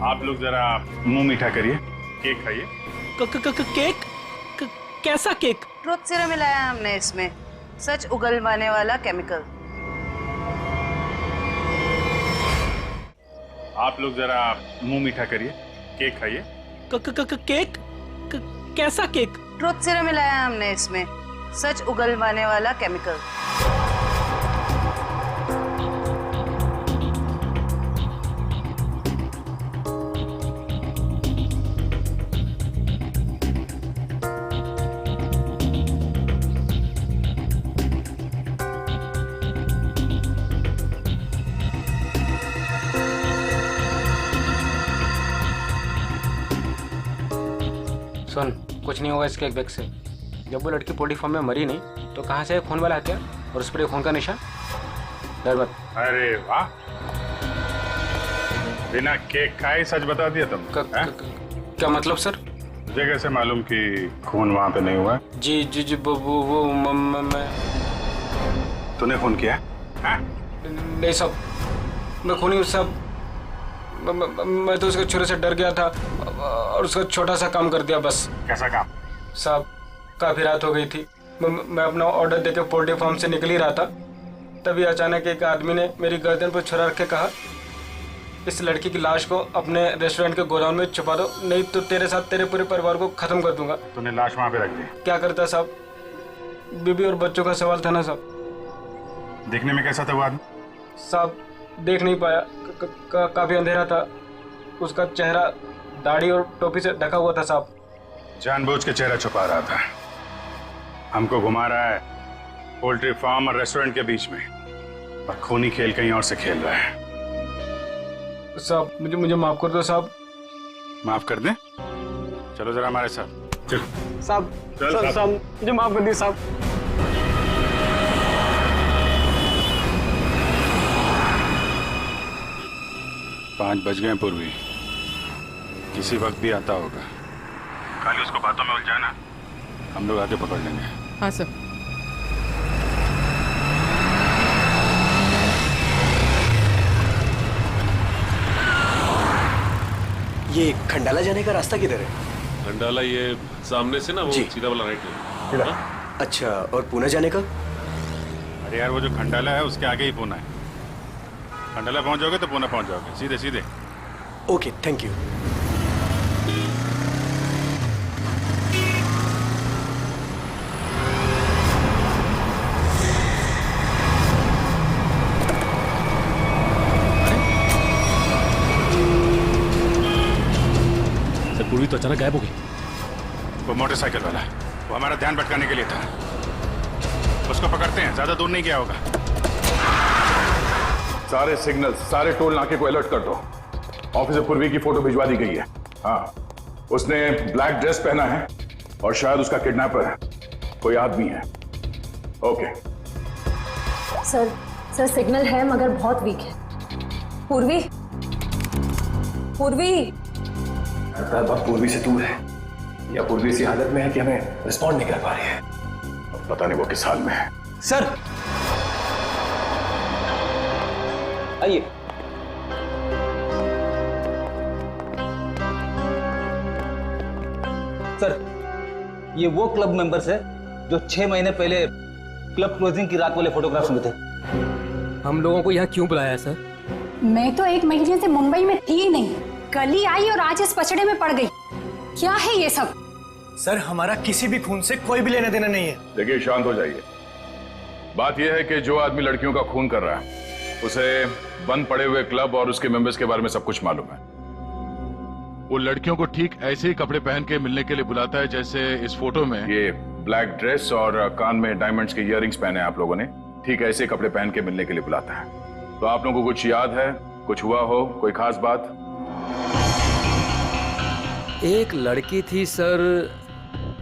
आप लोग जरा मुंह मीठा करिए, केक खाइए। केक? कैसा केक? ट्रुथ सीरम मिलाया हमने इसमें, सच उगलवाने वाला केमिकल। आप लोग जरा मुंह मीठा करिए, केक खाइए। केक? कैसा केक? ट्रुथ सीरम मिलाया हमने इसमें, सच उगलवाने वाला केमिकल। सुन, कुछ नहीं होगा इसके एक बैग से। जब वो लड़की पोल्ट्री फार्म में मरी नहीं, तो कहाँ से खून वाला हथियार और उस पर खून का निशान? डर मत। अरे वाह, बिना केक खाए सच बता दिया तुम। क्या मतलब सर? मुझे कैसे मालूम कि खून वहां पे नहीं हुआ? जी जी जी, वो मैं। तूने खून किया? नहीं साहब, मैं खूनी साहब। मैं तो उसके छुरे से डर गया था और उसका छोटा सा काम कर दिया बस। कैसा काम? साहब, काफी रात हो गई थी, मैं अपना ऑर्डर देके पोल्ट्री फार्म से निकल ही रहा था, तभी अचानक एक आदमी ने मेरी गर्दन पर छुरा रख के कहा, इस लड़की की लाश को अपने रेस्टोरेंट के गोदाम में छुपा दो, नहीं तो तेरे साथ तेरे पूरे परिवार को खत्म कर दूंगा। तूने लाश वहां पे रख दी? क्या करता साहब, बीबी और बच्चों का सवाल था ना साहब। देखने में कैसा था वो आदमी? साहब, देख नहीं पाया, काफी अंधेरा था, उसका चेहरा दाढ़ी और टोपी से ढका हुआ था साहब। जानबूझ के चेहरा छुपा रहा था, हमको घुमा रहा है पोल्ट्री फार्म और रेस्टोरेंट के बीच में, और खूनी खेल कहीं और से खेल रहा है। साहब, मुझे माफ कर दो साहब। माफ कर दें? चलो जरा हमारे साथ। चल साहब, साहब मुझे माफ कर दिए साहब। पाँच बज गए पूर्वी, किसी वक्त भी आता होगा, खाली उसको बातों में उलझाना, हम लोग आके पकड़ लेंगे। हाँ सर। ये खंडाला जाने का रास्ता किधर है? खंडाला ये सामने से ना, वो सीधा वाला राइट है। अच्छा, और पुणे जाने का? अरे यार, वो जो खंडाला है उसके आगे ही पुणे है। खंडाला पहुंच जाओगे तो पुणे पहुंच जाओगे, सीधे सीधे। Okay, thank you. सर, पूर्वी तो अचानक गायब हो गई। वो मोटरसाइकिल वाला, वो हमारा ध्यान भटकाने के लिए था। उसको पकड़ते हैं, ज्यादा दूर नहीं गया होगा। सारे सिग्नल, सारे टोल नाके को अलर्ट कर दो। ऑफिसर पूर्वी की फोटो भिजवा दी गई है। हाँ, उसने ब्लैक ड्रेस पहना है और शायद उसका किडनैपर कोई आदमी है। ओके। सर सिग्नल है मगर बहुत वीक है। पूर्वी अब पूर्वी से दूर है या पूर्वी इसी हालत में है कि हमें रिस्पॉन्ड नहीं कर पा रही है। अब पता नहीं वो किस हाल में है। सर आइए। सर ये वो क्लब मेंबर्स है जो 6 महीने पहले क्लब क्लोजिंग की रात वाले फोटोग्राफ्स में थे। हम लोगों को यहाँ क्यों बुलाया है सर? मैं तो 1 महीने से मुंबई में थी ही नहीं, कल ही आई और आज इस पचड़े में पड़ गई। क्या है ये सब? सर हमारा किसी भी खून से कोई भी लेना देना नहीं है। देखिए शांत हो जाइए। बात यह है कि जो आदमी लड़कियों का खून कर रहा है उसे बंद पड़े हुए क्लब और उसके मेंबर्स के बारे में सब कुछ मालूम है। वो लड़कियों को ठीक ऐसे ही कपड़े पहन के मिलने के लिए बुलाता है जैसे इस फोटो में ये ब्लैक ड्रेस और कान में डायमंड्स के इयररिंग्स पहने आप लोगों ने, ठीक ऐसे कपड़े पहन के मिलने के लिए बुलाता है। तो आप लोगों को कुछ याद है, कुछ हुआ हो, कोई खास बात? एक लड़की थी सर,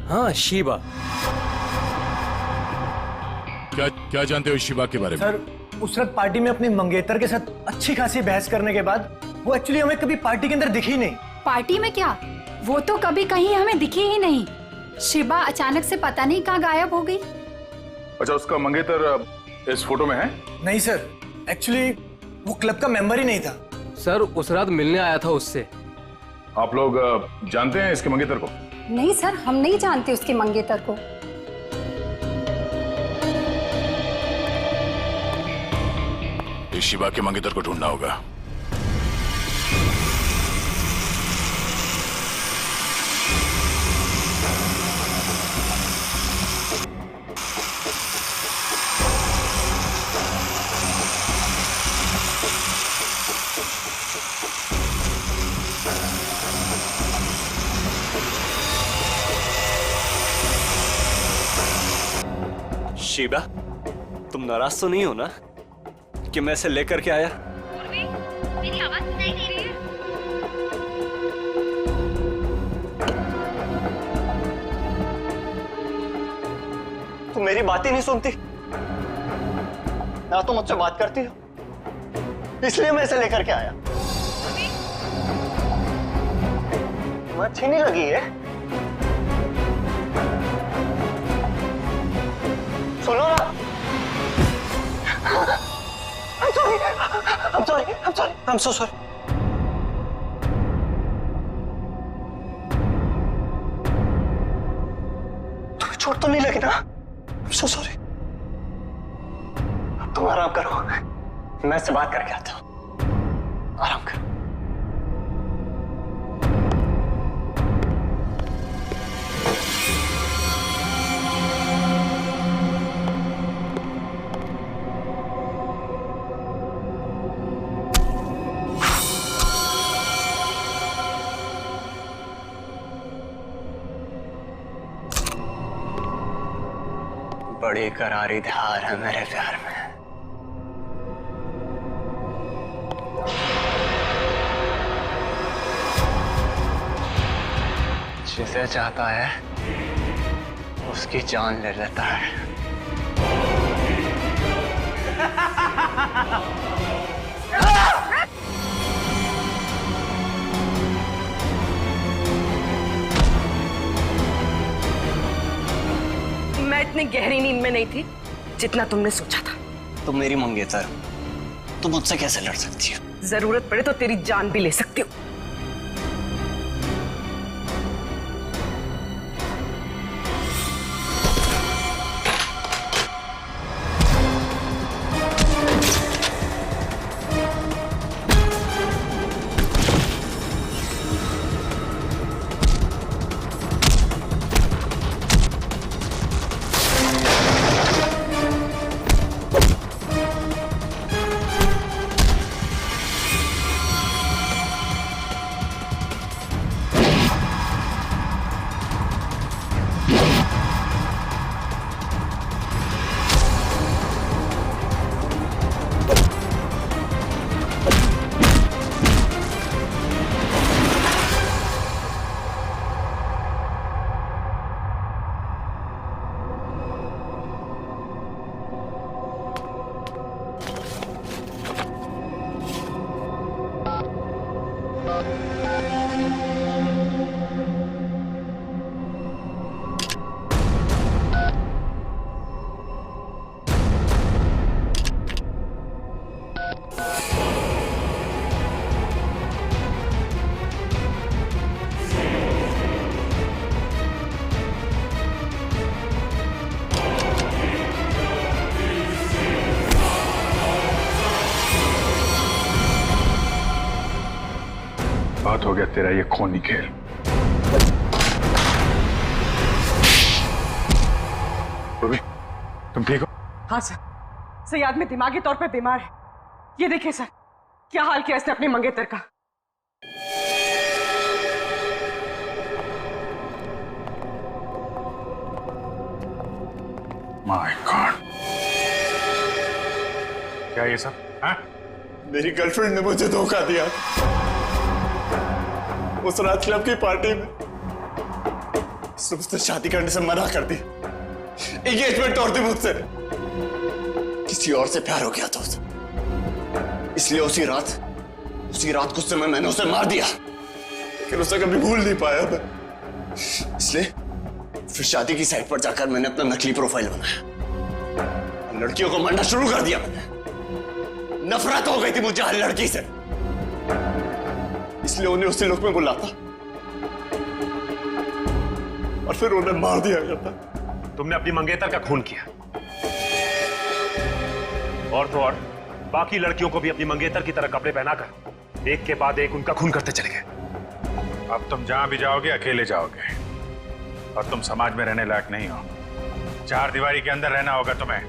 हाँ शिबा। क्या जानते हो शिबा के बारे में? सर उस रात पार्टी में अपनी मंगेतर के साथ अच्छी खासी बहस करने के बाद वो एक्चुअली हमें कभी पार्टी के अंदर दिखी ही नहीं। पार्टी में क्या, वो तो कभी कहीं हमें दिखी ही नहीं। शिबा अचानक से पता नहीं कहाँ गायब हो गई। अच्छा, उसका मंगेतर इस फोटो में है? नहीं सर, एक्चुअली वो क्लब का मेंबर ही नहीं था। सर उस रात मिलने आया था उससे। आप लोग जानते हैं इसके मंगेतर को? नहीं सर, हम नहीं जानते उसके मंगेतर को। इस शिबा के मंगेतर को ढूंढना होगा। शीबा, तुम नाराज तो नहीं हो ना कि मैं इसे लेकर के आया? मेरी आवाज सुनाई दे रही है? तुम मेरी बात ही नहीं सुनती ना, तो मुझसे बात करती हो, इसलिए मैं इसे लेकर के आया। तुम्हें अच्छी नहीं लगी है? सुनो ना। I'm so sorry. तुम्हें चोट तो नहीं लगी ना? I'm so sorry. अब तुम आराम करो, मैं इससे बात करके आता हूँ। आराम करो। बड़ी करारी धार है मेरे प्यार में। जिसे चाहता है उसकी जान ले लेता है। मैं इतनी गहरी नींद में नहीं थी जितना तुमने सोचा था। तुम मेरी मंगेतर, तुम मुझसे कैसे लड़ सकती हो? जरूरत पड़े तो तेरी जान भी ले सकती हो। हो गया तेरा ये खूनी खेल। रूबी, तुम ठीक हो? हाँ सर, सही आदमी दिमागी तौर पे बीमार है। ये देखिए सर, क्या हाल किया इसने अपनी मंगेतर का। माय गॉड, क्या ये सब? हाँ? मेरी गर्लफ्रेंड ने मुझे धोखा दिया। उस रात क्लब की पार्टी में उसने मुझसे शादी करने से मना कर दी, एंगेजमेंट तोड़ दी मुझसे। किसी और से प्यार हो गया था उसे, इसलिए उसी रात गुस्से में मैंने उसे मार दिया, लेकिन उसे कभी भूल नहीं पाया मैं। इसलिए फिर शादी की साइट पर जाकर मैंने अपना नकली प्रोफाइल बनाया, लड़कियों को मारना शुरू कर दिया मैंने। नफरत हो गई थी मुझे हर लड़की से, इसलिए उन्हें उसी लोक में बुलाता और फिर उन्हें मार दिया जाता। तुमने अपनी मंगेतर का खून किया, और तो और बाकी लड़कियों को भी अपनी मंगेतर की तरह कपड़े पहनाकर एक के बाद एक उनका खून करते चले गए। अब तुम जहां भी जाओगे अकेले जाओगे, और तुम समाज में रहने लायक नहीं हो। चार दीवारी के अंदर रहना होगा तुम्हें।